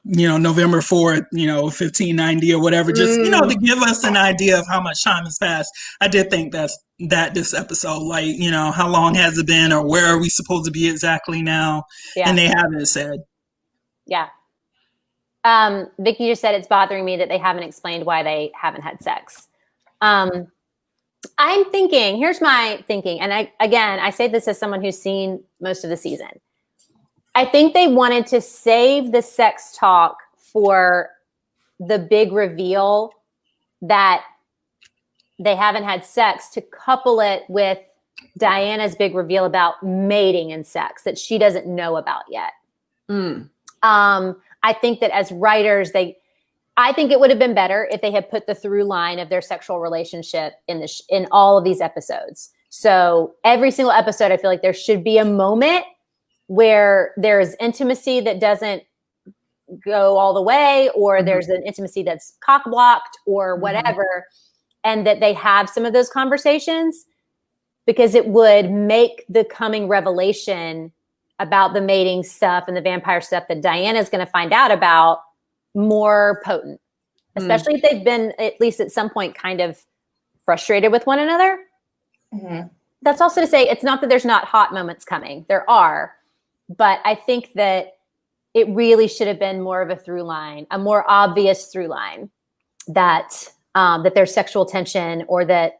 November 4th, 1590 or whatever, just, to give us an idea of how much time has passed. I did think that this episode, like, how long has it been or where are we supposed to be exactly now? Yeah. And they haven't said. Yeah. Vicky just said it's bothering me that they haven't explained why they haven't had sex. I'm thinking, here's my thinking. And I say this as someone who's seen most of the season. I think they wanted to save the sex talk for the big reveal that they haven't had sex, to couple it with Diana's big reveal about mating and sex that she doesn't know about yet. I think that as writers, I think it would have been better if they had put the through line of their sexual relationship in all of these episodes. So every single episode, I feel like there should be a moment where there's intimacy that doesn't go all the way, or there's an intimacy that's cock blocked or whatever, and that they have some of those conversations, because it would make the coming revelation about the mating stuff and the vampire stuff that Diana's going to find out about more potent, especially if they've been at least at some point kind of frustrated with one another. That's also to say, it's not that there's not hot moments coming. There are, but I think that it really should have been more of a through line, a more obvious through line that there's sexual tension, or that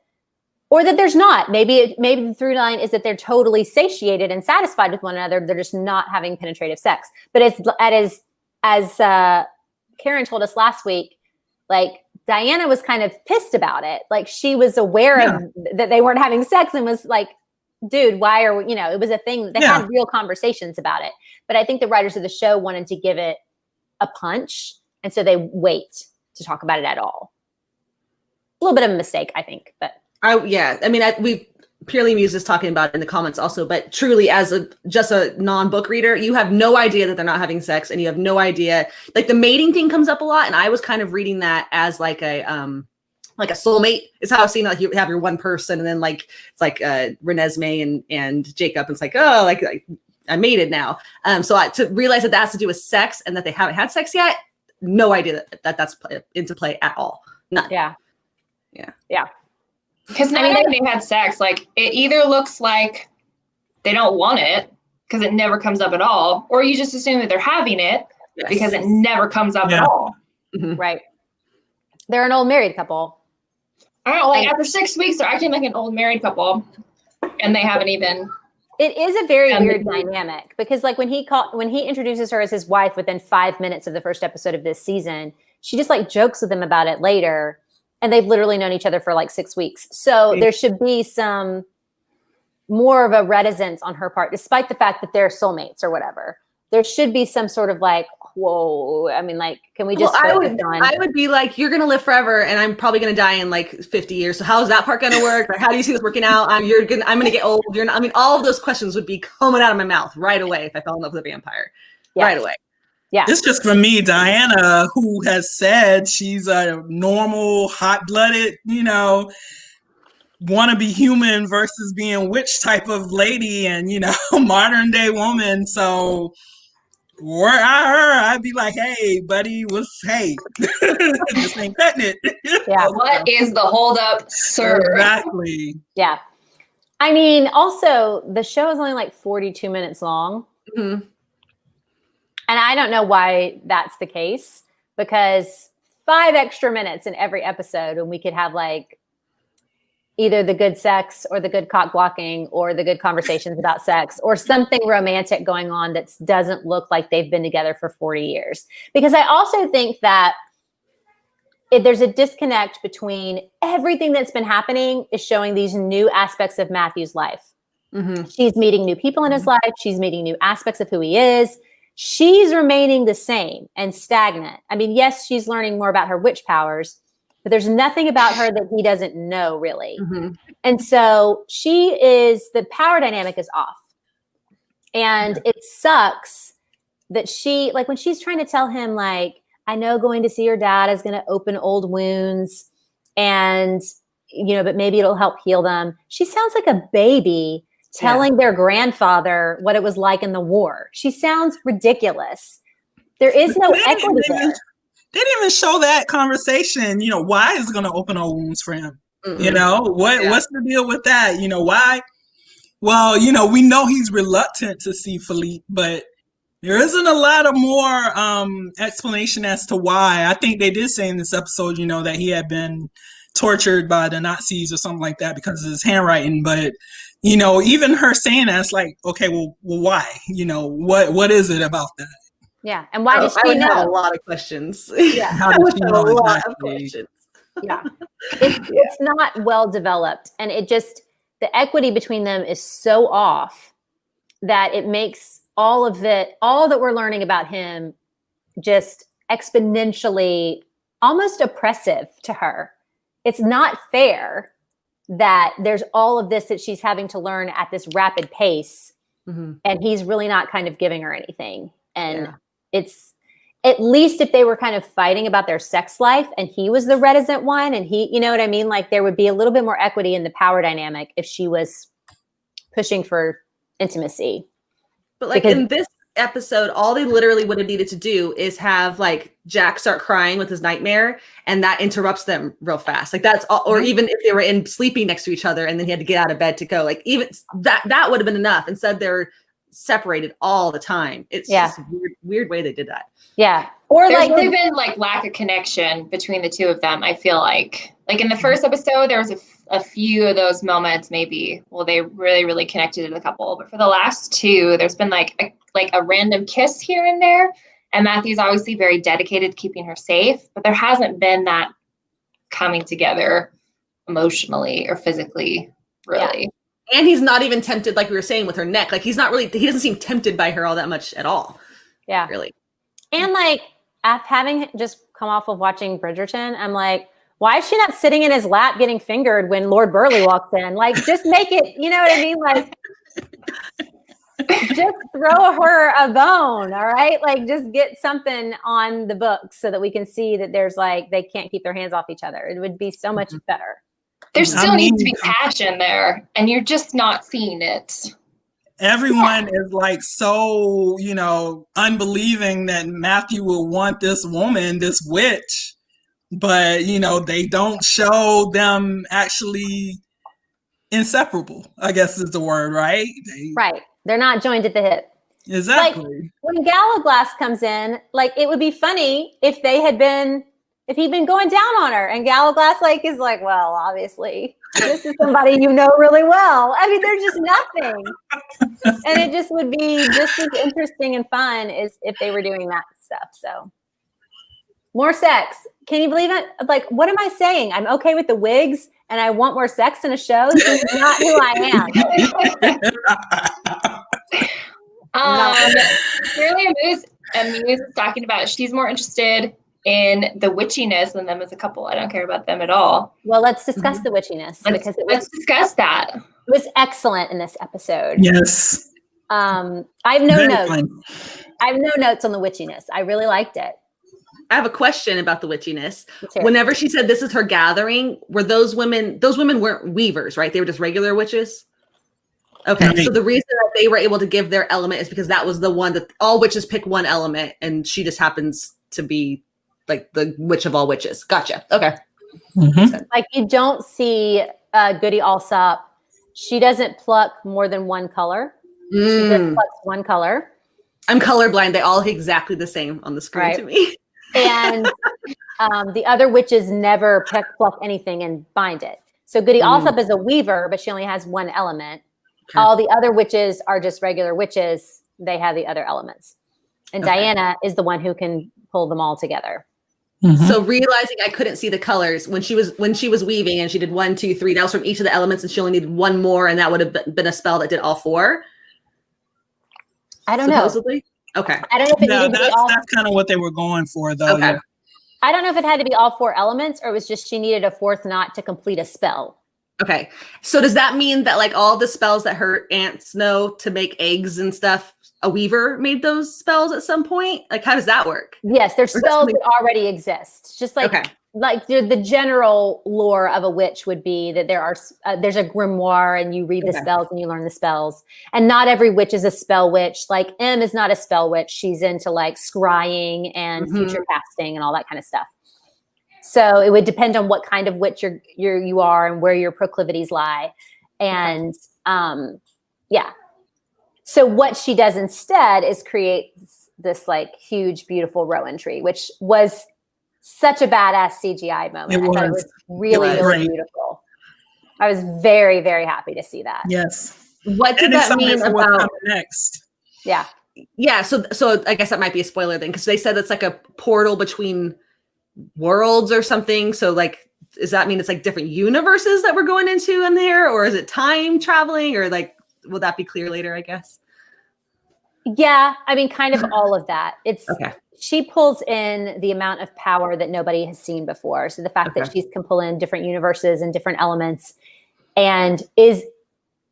there's not. Maybe the through line is that they're totally satiated and satisfied with one another. They're just not having penetrative sex. But as Karen told us last week, like Diana was kind of pissed about it. Like she was aware of that they weren't having sex and was like, dude, why are we, it was a thing. They had real conversations about it. But I think the writers of the show wanted to give it a punch. And so they wait to talk about it at all. A little bit of a mistake, I think, but. We Purely Muse is talking about it in the comments also, but truly as just a non-book reader, you have no idea that they're not having sex, and you have no idea, like the mating thing comes up a lot. And I was kind of reading that as like a soulmate is how I've seen, like you have your one person, and then like, it's like Renesmee and Jacob. And it's like, oh, like I mated now. So to realize that has to do with sex and that they haven't had sex yet, no idea that's into play at all. None. Yeah. Because now that they've had sex, like it either looks like they don't want it because it never comes up at all, or you just assume that they're having it because it never comes up at all. Mm-hmm. Right. They're an old married couple. I don't know, like after 6 weeks, they're acting like an old married couple, and they haven't even. It is a very weird dynamic because, like, when he introduces her as his wife within 5 minutes of the first episode of this season, she just like jokes with him about it later, and they've literally known each other for like 6 weeks. So there should be some more of a reticence on her part, despite the fact that they're soulmates or whatever. There should be some sort of like, whoa. I mean, like, can we just? I would be like, you're gonna live forever, and I'm probably gonna die in like 50 years. So how is that part gonna work? Like, how do you see this working out? I'm gonna get old. You're not. I mean, all of those questions would be coming out of my mouth right away if I fell in love with a vampire. Yeah. Right away. Yeah. It's just for me, Diana, who has said she's a normal, hot-blooded, want to be human versus being witch type of lady, and modern day woman. So were I her, I'd be like, hey buddy, this ain't cutting it. Yeah. What is the holdup, sir? Exactly. Yeah. I mean, also the show is only like 42 minutes long. Mm-hmm. And I don't know why that's the case, because 5 extra minutes in every episode, and we could have like either the good sex or the good cock blocking or the good conversations about sex or something romantic going on that doesn't look like they've been together for 40 years. Because I also think that there's a disconnect between everything that's been happening is showing these new aspects of Matthew's life. Mm-hmm. She's meeting new people in his life. She's meeting new aspects of who he is. She's remaining the same and stagnant. I mean, yes, she's learning more about her witch powers, but there's nothing about her that he doesn't know, really. Mm-hmm. And so the power dynamic is off. And it sucks that when she's trying to tell him, like, I know going to see your dad is going to open old wounds and, but maybe it'll help heal them. She sounds like a baby telling their grandfather what it was like in the war. She sounds ridiculous. There is no equity there. They didn't even show that conversation. Why is it going to open all wounds for him? Mm-hmm. What's the deal with that? Why? Well, we know he's reluctant to see Philippe, but there isn't a lot of more explanation as to why. I think they did say in this episode, that he had been tortured by the Nazis or something like that because of his handwriting. But, even her saying that, it's like, okay, well, why? What is it about that? Yeah, and why does she know? Have a lot of questions. Yeah, how does she know a lot exactly? of questions. Yeah, it's not well developed, and the equity between them is so off that it makes all that we're learning about him just exponentially almost oppressive to her. It's not fair that there's all of this that she's having to learn at this rapid pace, and he's really not kind of giving her anything. And it's, at least if they were kind of fighting about their sex life and he was the reticent one, and he, you know what I mean? Like, there would be a little bit more equity in the power dynamic if she was pushing for intimacy. But like in this episode, all they literally would have needed to do is have like Jack start crying with his nightmare, and that interrupts them real fast. Like that's all, or even if they were sleeping next to each other and then he had to get out of bed to go, like even that would have been enough. Instead, they're separated all the time. It's just a weird way they did that. Yeah. Or there's like really been like lack of connection between the two of them. I feel like in the first episode, there was a few of those moments, maybe, well, they really, really connected as a couple. But for the last 2, there's been like a random kiss here and there. And Matthew's obviously very dedicated to keeping her safe, but there hasn't been that coming together emotionally or physically, really. Yeah. And he's not even tempted, like we were saying, with her neck. Like he doesn't seem tempted by her all that much at all. Yeah. Really. And like, having just come off of watching Bridgerton, I'm like, why is she not sitting in his lap getting fingered when Lord Burleigh walks in? Like, just make it, you know what I mean? Like, just throw her a bone, all right? Like, just get something on the books so that we can see that there's like, they can't keep their hands off each other. It would be so much better. There still needs to be passion there, and you're just not seeing it. Everyone is like so, unbelieving that Matthew will want this woman, this witch, but, they don't show them actually inseparable, I guess is the word, right? Right. They're not joined at the hip. Exactly. Like when Gallaglass comes in, like it would be funny if he'd been going down on her, and Gallaglass like is like, well, obviously this is somebody you know really well. I mean, there's just nothing, and it just would be just as interesting and fun as if they were doing that stuff. So more sex. Can you believe it? Like, what am I saying? I'm okay with the wigs, and I want more sex in a show. This is not who I am. Clearly, Amuse is talking about she's more interested in the witchiness than them as a couple. I don't care about them at all. Well, let's discuss the witchiness because let's discuss that. It was excellent in this episode. Yes. I have no Very notes. fun. I have no notes on the witchiness. I really liked it. I have a question about the witchiness. Whenever she said this is her gathering, were those women weren't weavers, right? They were just regular witches? Okay, right. So the reason that they were able to give their element is because that was the one that all witches pick one element, and she just happens to be like the witch of all witches. Gotcha. Okay. Mm-hmm. Like you don't see Goody Alsop. She doesn't pluck more than one color. She just plucks one color. I'm colorblind. They all look exactly the same on the screen to me. And the other witches never pluck anything and bind it. So Goody Alsop is a weaver, but she only has one element. Okay. All the other witches are just regular witches. They have the other elements. And Diana is the one who can pull them all together. Mm-hmm. So realizing I couldn't see the colors when she was weaving and she did 1, 2, 3, that was from each of the elements, and she only needed one more, and that would have been a spell that did all 4. I don't know. Okay. I don't know if it needed to be all. That's kind of what they were going for, though. Okay. Yeah. I don't know if it had to be all 4 elements, or it was just she needed a 4th knot to complete a spell. Okay. So does that mean that like all the spells that her aunts know to make eggs and stuff, a weaver made those spells at some point? Like, how does that work? Yes, there's spells that already exist. Just like the general lore of a witch would be that there's a grimoire, and you read the spells and you learn the spells. And not every witch is a spell witch. Like M is not a spell witch. She's into like scrying and future casting and all that kind of stuff. So it would depend on what kind of witch you are and where your proclivities lie. And so what she does instead is create this like huge, beautiful rowan tree, which was such a badass CGI moment. I thought it was really beautiful. I was very, very happy to see that. Yes. What did that mean about next? Yeah. Yeah. So I guess that might be a spoiler then, because they said it's like a portal between worlds or something. So like, does that mean it's like different universes that we're going into in there, or is it time traveling, or like, will that be clear later, I guess? Yeah. I mean, kind of all of that. She pulls in the amount of power that nobody has seen before. So the fact that she can pull in different universes and different elements and is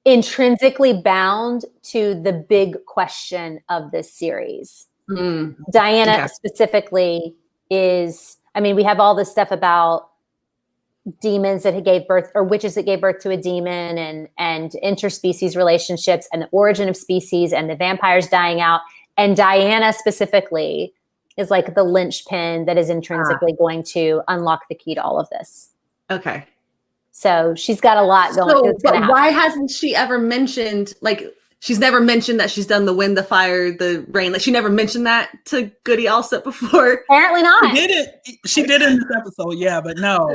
intrinsically bound to the big question of this series. Diana specifically is, I mean, we have all this stuff about demons that gave birth, or witches that gave birth to a demon, and interspecies relationships and the origin of species and the vampires dying out. And Diana specifically is like the linchpin that is intrinsically going to unlock the key to all of this. Okay. So she's got a lot going. But why hasn't she ever mentioned, like, she's never mentioned that she's done the wind, the fire, the rain. Like, she never mentioned that to Goody Alsop before. Apparently not. She did it in this episode, yeah, but no.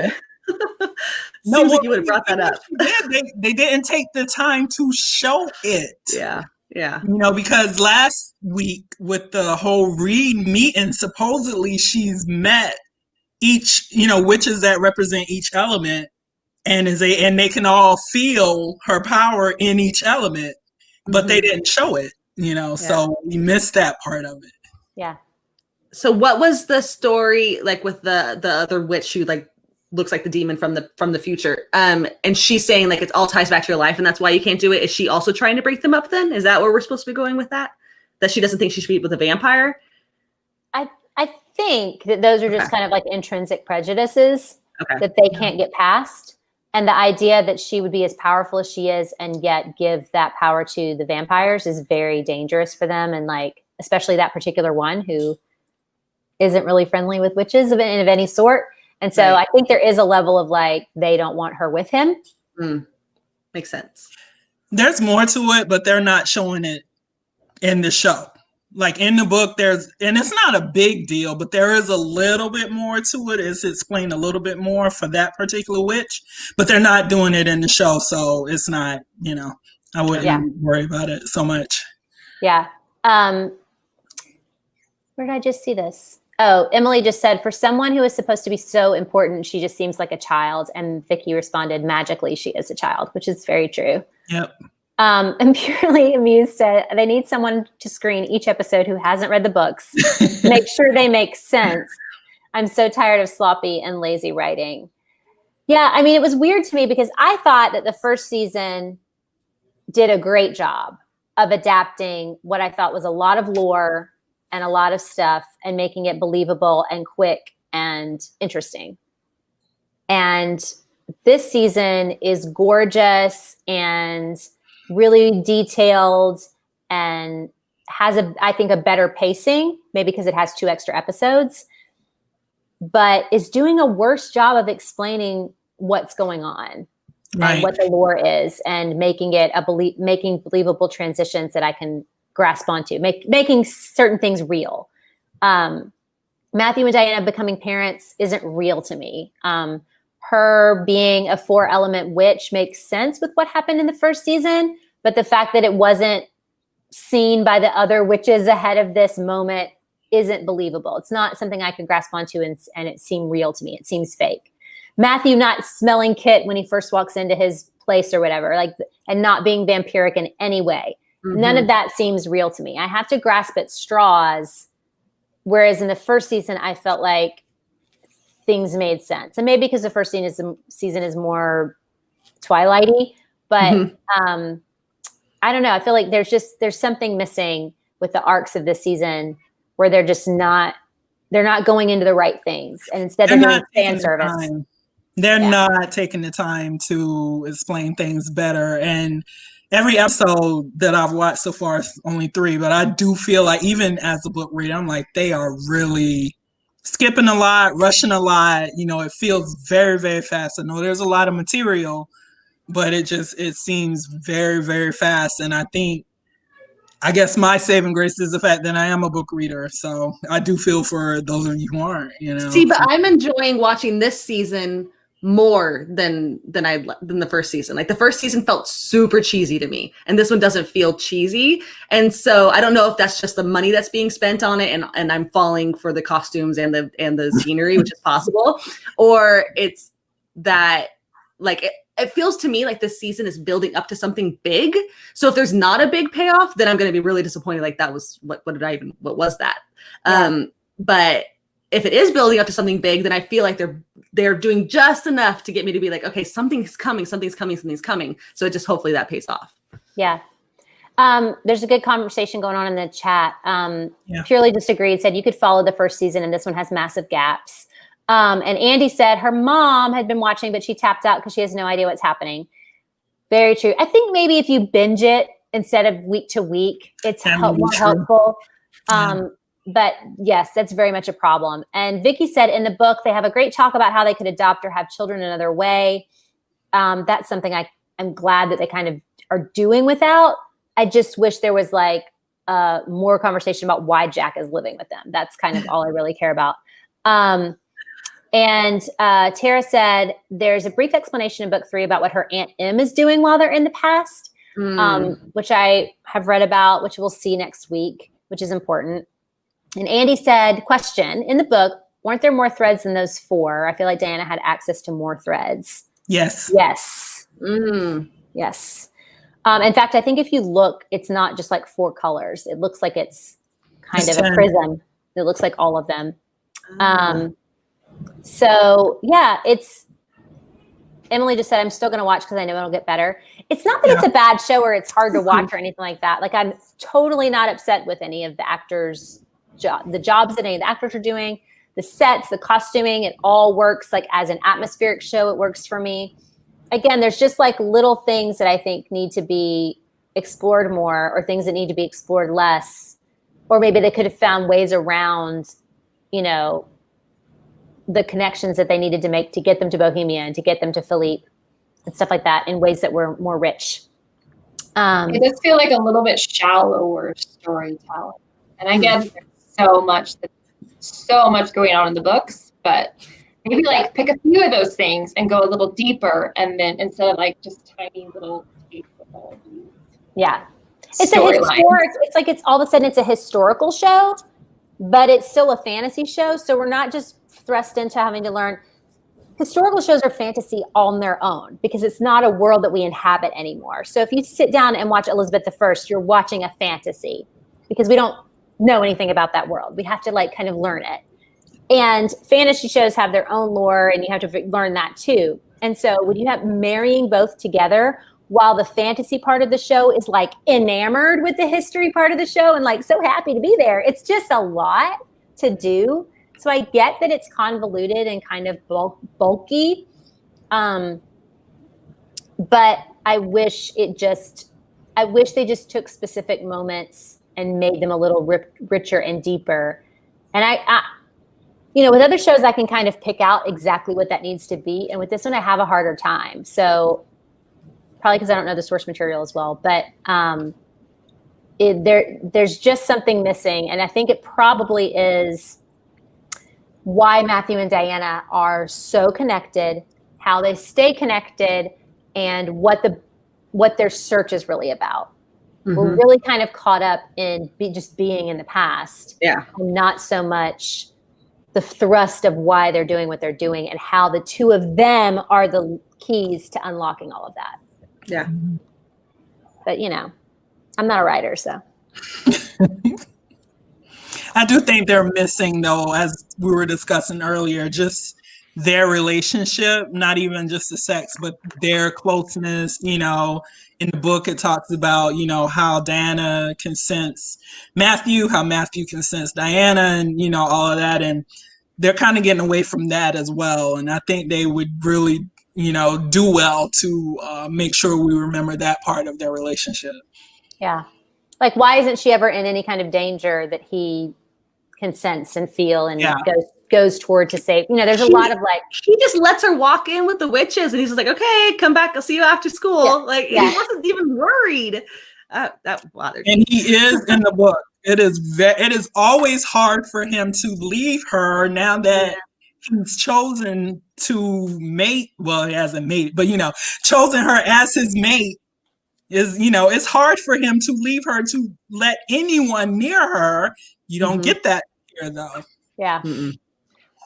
Seems like you would have brought that up. They didn't take the time to show it. Yeah. You know, because last week with the whole Reed meeting, supposedly she's met each, witches that represent each element, and they can all feel her power in each element, but they didn't show it, so we missed that part of it. Yeah. So what was the story like with the other witch who like looks like the demon from the future? And she's saying like it's all ties back to your life, and that's why you can't do it. Is she also trying to break them up then? Is that where we're supposed to be going with that? That she doesn't think she should be with a vampire? I think that those are just kind of like intrinsic prejudices that they can't get past. And the idea that she would be as powerful as she is and yet give that power to the vampires is very dangerous for them. And like, especially that particular one who isn't really friendly with witches of any sort. And so I think there is a level of like, they don't want her with him. Makes sense. There's more to it, but they're not showing it in the show. Like in the book, and it's not a big deal, but there is a little bit more to it. It's explained a little bit more for that particular witch, but they're not doing it in the show. So it's not, I wouldn't worry about it so much. Yeah. Where did I just see this? Oh, Emily just said, for someone who is supposed to be so important, she just seems like a child. And Vicky responded, magically, she is a child, which is very true. Yep. And Purely Amused said they need someone to screen each episode who hasn't read the books to make sure they make sense. I'm so tired of sloppy and lazy writing. Yeah, I mean, it was weird to me because I thought that the first season did a great job of adapting what I thought was a lot of lore and a lot of stuff and making it believable and quick and interesting. And this season is gorgeous and really detailed and has I think a better pacing, maybe because it has 2 extra episodes, but is doing a worse job of explaining what's going on and what the lore is and making it making believable transitions that I can grasp onto, making certain things real. Matthew and Diana becoming parents isn't real to me. Her being a 4-element witch makes sense with what happened in the first season, but the fact that it wasn't seen by the other witches ahead of this moment isn't believable. It's not something I can grasp onto and it seemed real to me. It seems fake. Matthew not smelling Kit when he first walks into his place or whatever, and not being vampiric in any way. Mm-hmm. None of that seems real to me. I have to grasp at straws, whereas in the first season, I felt like things made sense. And maybe because the first season is more Twilighty, but I don't know. I feel like there's something missing with the arcs of this season where they're not going into the right things. And instead they're doing fan service. They're not taking the time to explain things better. And every episode that I've watched so far is only 3, but I do feel like even as a book reader, I'm like, they are really skipping a lot, rushing a lot. It feels very, very fast. I know there's a lot of material, but it seems very, very fast. And I guess my saving grace is the fact that I am a book reader. So I do feel for those of you who aren't, See, but I'm enjoying watching this season more than the first season. Like the first season felt super cheesy to me, and this one doesn't feel cheesy. And so I don't know if that's just the money that's being spent on it, and I'm falling for the costumes and the scenery, which is possible, or it's that it feels to me like this season is building up to something big. So if there's not a big payoff, then I'm going to be really disappointed. Like that was what was that? Yeah. But if it is building up to something big, then I feel like they're doing just enough to get me to be like, okay, something's coming. So it just hopefully that pays off. Yeah. There's a good conversation going on in the chat. Purely Disagreed said you could follow the first season and this one has massive gaps. And Andy said her mom had been watching, but she tapped out because she has no idea what's happening. Very true. I think maybe if you binge it instead of week to week, it's more helpful. But yes, that's very much a problem. And Vicky said in the book, they have a great talk about how they could adopt or have children another way. That's something I'm glad that they kind of are doing without. I just wish there was more conversation about why Jack is living with them. That's kind of all I really care about. And Tara said there's a brief explanation in book 3 about what her Aunt Em is doing while they're in the past, which I have read about, which we'll see next week, which is important. And Andy said, question, in the book, weren't there more threads than those 4? I feel like Diana had access to more threads. Yes. Yes. Yes. In fact, I think if you look, it's not just 4 colors. It looks like it's kind of 10. A prism. It looks like all of them. So yeah, Emily just said, I'm still going to watch because I know it'll get better. It's not that it's a bad show or it's hard to watch or anything like that. I'm totally not upset with any of the actors' the jobs that any of the actors are doing, the sets, the costuming, it all works as an atmospheric show. It works for me. Again, there's just little things that I think need to be explored more or things that need to be explored less, or maybe they could have found ways around, the connections that they needed to make to get them to Bohemia and to get them to Philippe. and stuff like that in ways that were more rich. It does feel like a little bit shallower storytelling. And I guess there's so much going on in the books, but maybe like pick a few of those things and go a little deeper, and then instead of like just tiny little takes of all of these. Yeah. It's it's all of a sudden it's a historical show, but it's still a fantasy show. So we're not just thrust into having to learn. Historical shows are fantasy on their own because it's not a world that we inhabit anymore. So if you sit down and watch Elizabeth I, you're watching a fantasy because we don't know anything about that world. We have to like kind of learn it. And fantasy shows have their own lore, and you have to learn that too. And so when you have marrying both together, while the fantasy part of the show is like enamored with the history part of the show and like so happy to be there, it's just a lot to do. So I get that it's convoluted and kind of bulky, but I wish they just took specific moments and made them a little richer and deeper. And I with other shows, I can kind of pick out exactly what that needs to be. And with this one, I have a harder time. So probably because I don't know the source material as well, but there's just something missing. And I think it probably is why Matthew and Diana are so connected, how they stay connected, and what their search is really about. Mm-hmm. We're really kind of caught up in just being in the past, and not so much the thrust of why they're doing what they're doing and how the two of them are the keys to unlocking all of that. Yeah. But I'm not a writer, so. I do think they're missing, though, as we were discussing earlier, just their relationship, not even just the sex, but their closeness. In the book, it talks about, how Diana can sense Matthew, how Matthew can sense Diana, and, all of that. And they're kind of getting away from that as well. And I think they would really, do well to make sure we remember that part of their relationship. Yeah. Like, why isn't she ever in any kind of danger that he can sense and feel and goes toward to save? There's a lot of like, he just lets her walk in with the witches, and he's just like, okay, come back, I'll see you after school. He wasn't even worried. That bothered me. And he is in the book. It is always hard for him to leave her now that he's chosen to mate. Well, he hasn't mated, but chosen her as his mate. It's hard for him to leave her, to let anyone near her. You don't get that here, though. Yeah. Mm-mm.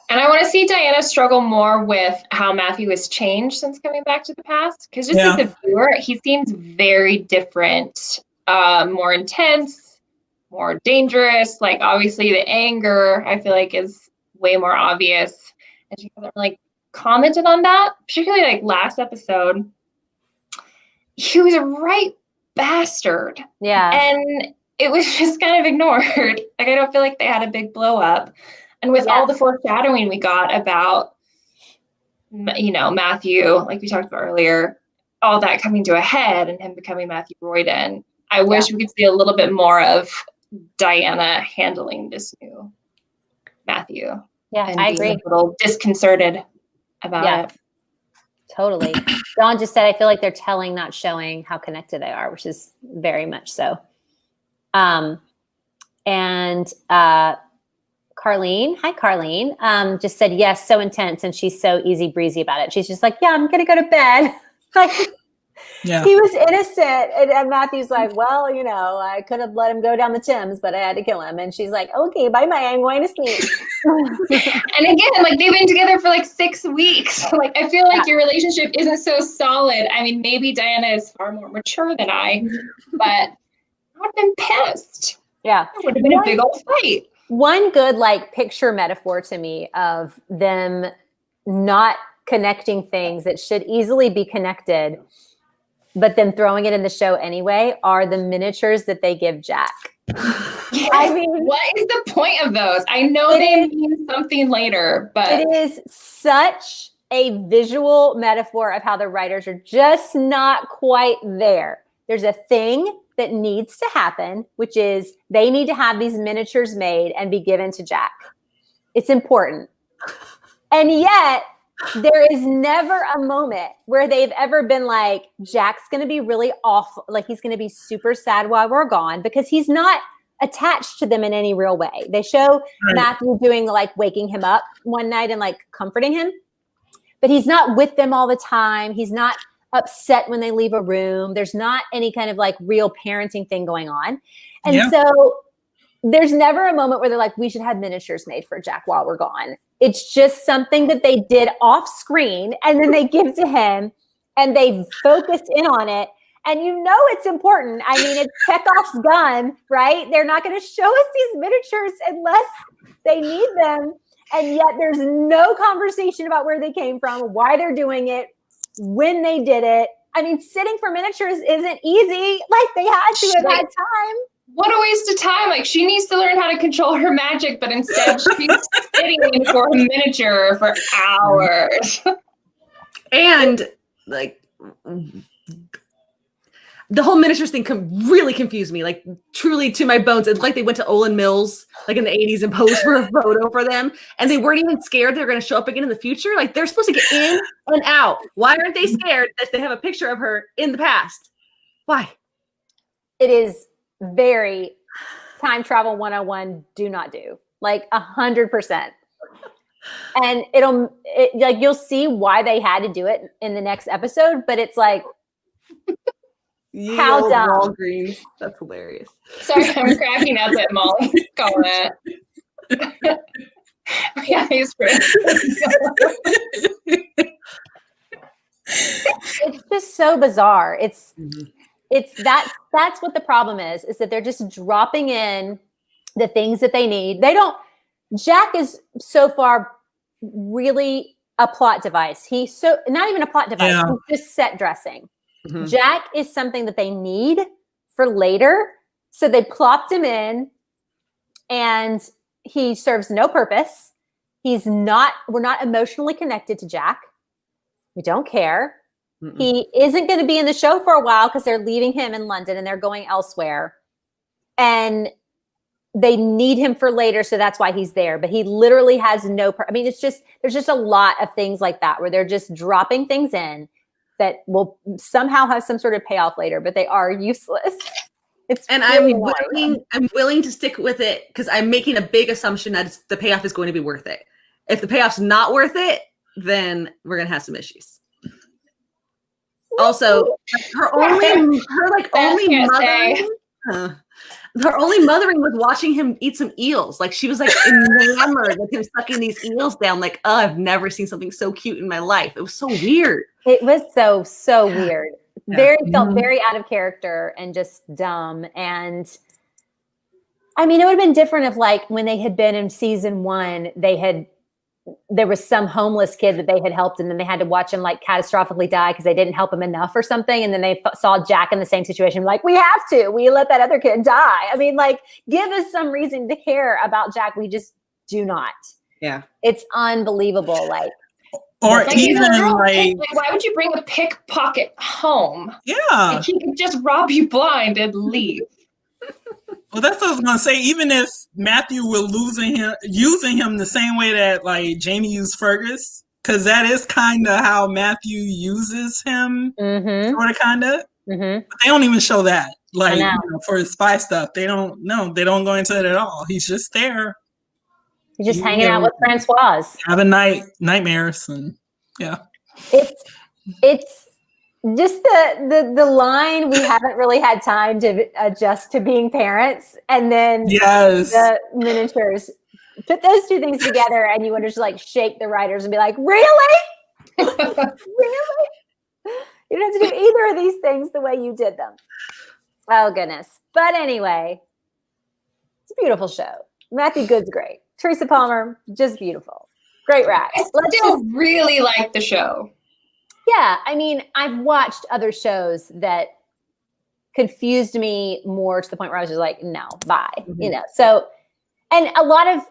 And I want to see Diana struggle more with how Matthew has changed since coming back to the past. Because just as a viewer, he seems very different, more intense, more dangerous. Like, obviously, the anger, I feel like, is way more obvious. And she hasn't really commented on that, particularly like last episode. He was a right bastard. Yeah. And it was just kind of ignored. Like, I don't feel like they had a big blow up. And with all the foreshadowing we got about, Matthew, like we talked about earlier, all that coming to a head and him becoming Matthew Royden, I wish we could see a little bit more of Diana handling this new Matthew. Yeah, and I being agree. A little disconcerted about it. Totally. Dawn just said, I feel like they're telling, not showing how connected they are, which is very much so. And Carlene, hi Carlene, just said, yes, so intense. And she's so easy breezy about it. She's just like, yeah, I'm going to go to bed. Like, he was innocent. And Matthew's like, well, I could have let him go down the Thames, but I had to kill him. And she's like, okay, bye, I'm going to sleep. And again, like, they've been together for like 6 weeks. Like, I feel like your relationship isn't so solid. I mean, maybe Diana is far more mature than I, but I would have been pissed. Yeah. It would have been a big old fight. One good picture metaphor to me of them not connecting things that should easily be connected, but then throwing it in the show anyway, are the miniatures that they give Jack. Yes. I mean, what is the point of those? I know they mean something later, but it is such a visual metaphor of how the writers are just not quite there. There's a thing that needs to happen, which is they need to have these miniatures made and be given to Jack. It's important. And yet there is never a moment where they've ever been like, Jack's going to be really awful. Like he's going to be super sad while we're gone, because he's not attached to them in any real way. They show Matthew doing like waking him up one night and like comforting him, but he's not with them all the time. He's not upset when they leave a room. There's not any kind of like real parenting thing going on. And so there's never a moment where they're like, we should have miniatures made for Jack while we're gone. It's just something that they did off screen, and then they give to him and they focused in on it. And you know it's important. I mean, it's Chekhov's gun, right? They're not going to show us these miniatures unless they need them. And yet there's no conversation about where they came from, why they're doing it, when they did it. I mean, sitting for miniatures isn't easy. Like they had to at that time. What a waste of time. Like she needs to learn how to control her magic, but instead she's sitting for a miniature for hours. And like the whole miniatures thing really confused me, like truly to my bones. It's like they went to Olin Mills like in the 80s and posed for a photo for them, and they weren't even scared they're going to show up again in the future. Like they're supposed to get in and out. Why aren't they scared that they have a picture of her in the past? Why? It is very time travel 101. Do not do, like 100%. And like you'll see why they had to do it in the next episode, but it's like, how dumb. Walgreens. That's hilarious. Sorry, I'm cracking up at Molly. Comment. Yeah, he's great. It's just so bizarre. It's that's what the problem is that they're just dropping in the things that they need. Jack is so far really a plot device. Not even a plot device. He's just set dressing. Mm-hmm. Jack is something that they need for later. So they plopped him in and he serves no purpose. We're not emotionally connected to Jack. We don't care. Mm-mm. He isn't going to be in the show for a while because they're leaving him in London and they're going elsewhere. And they need him for later. So that's why he's there. But he literally has there's just a lot of things like that where they're just dropping things in that will somehow have some sort of payoff later, but they are useless. I'm willing to stick with it because I'm making a big assumption that the payoff is going to be worth it. If the payoff's not worth it, then we're gonna have some issues. Also, her only mothering was watching him eat some eels. Like she was like enamored with him sucking these eels down. Like, oh, I've never seen something so cute in my life. It was so weird. It was so weird. Felt very out of character and just dumb. And I mean, it would have been different if like when they had been in season 1, there was some homeless kid that they had helped and then they had to watch him like catastrophically die because they didn't help him enough or something. And then they saw Jack in the same situation. Like, we let that other kid die. I mean, like, give us some reason to care about Jack. We just do not. Yeah. It's unbelievable. Like, or like, even like, why would you bring a pickpocket home? Yeah. Like, he could just rob you blind and leave. Well, that's what I was gonna say. Even if Matthew were using him the same way that like Jamie used Fergus, because that is kind of how Matthew uses him, sort of, kind of. Mm-hmm. But they don't even show that. Like, for his spy stuff, they don't go into it at all. He's just there. He's just hanging out with Francoise, having nightmares, and It's just the line, we haven't really had time to adjust to being parents, and then the miniatures. Put those two things together and you want to just like shake the writers and be like, really? Really? You don't have to do either of these things the way you did them. Oh, goodness. But anyway, it's a beautiful show. Matthew Good's great. Teresa Palmer, just beautiful. Great rat. I still really like the show. Yeah, I mean, I've watched other shows that confused me more to the point where I was just like, no, bye. Mm-hmm. So, and a lot of,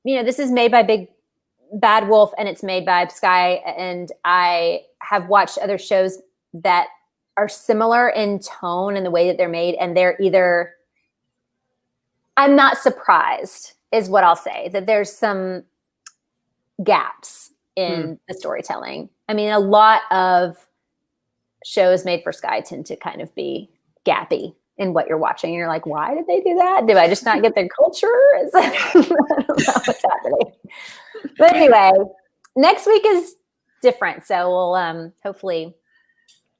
this is made by Big Bad Wolf and it's made by Sky. And I have watched other shows that are similar in tone and the way that they're made. And they're either, I'm not surprised is what I'll say, that there's some gaps in the storytelling. I mean, a lot of shows made for Sky tend to kind of be gappy in what you're watching. You're like, why did they do that? Did I just not get their culture? I don't know what's happening. But anyway, next week is different. So we'll hopefully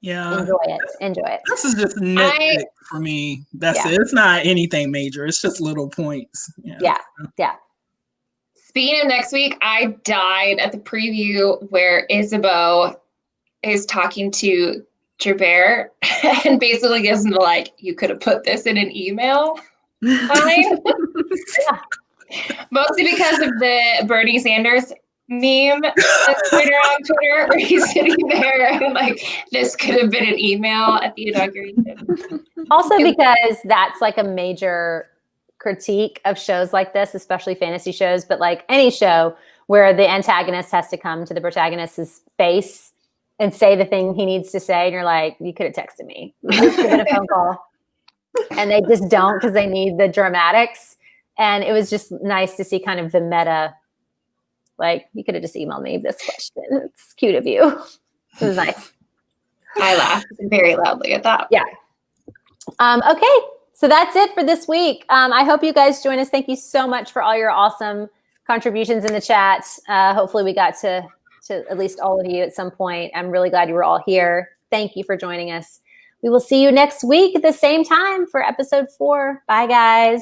enjoy it. This is just nitpick for me. That's it. It's not anything major. It's just little points. Yeah. Speaking of next week, I died at the preview where Isabeau is talking to Javert and basically gives him the like, you could have put this in an email line. Mostly because of the Bernie Sanders meme that's going around Twitter where he's sitting there and like, this could have been an email at the inauguration. Also because that's like a major critique of shows like this, especially fantasy shows, but like any show where the antagonist has to come to the protagonist's face and say the thing he needs to say. And you're like, you could have texted me. Just give it a phone call. And they just don't because they need the dramatics. And it was just nice to see kind of the meta. Like, you could have just emailed me this question. It's cute of you. It was nice. I laughed very loudly at that. Yeah. Okay. So that's it for this week. I hope you guys join us. Thank you so much for all your awesome contributions in the chat. Hopefully we got to at least all of you at some point. I'm really glad you were all here. Thank you for joining us. We will see you next week at the same time for episode 4. Bye, guys.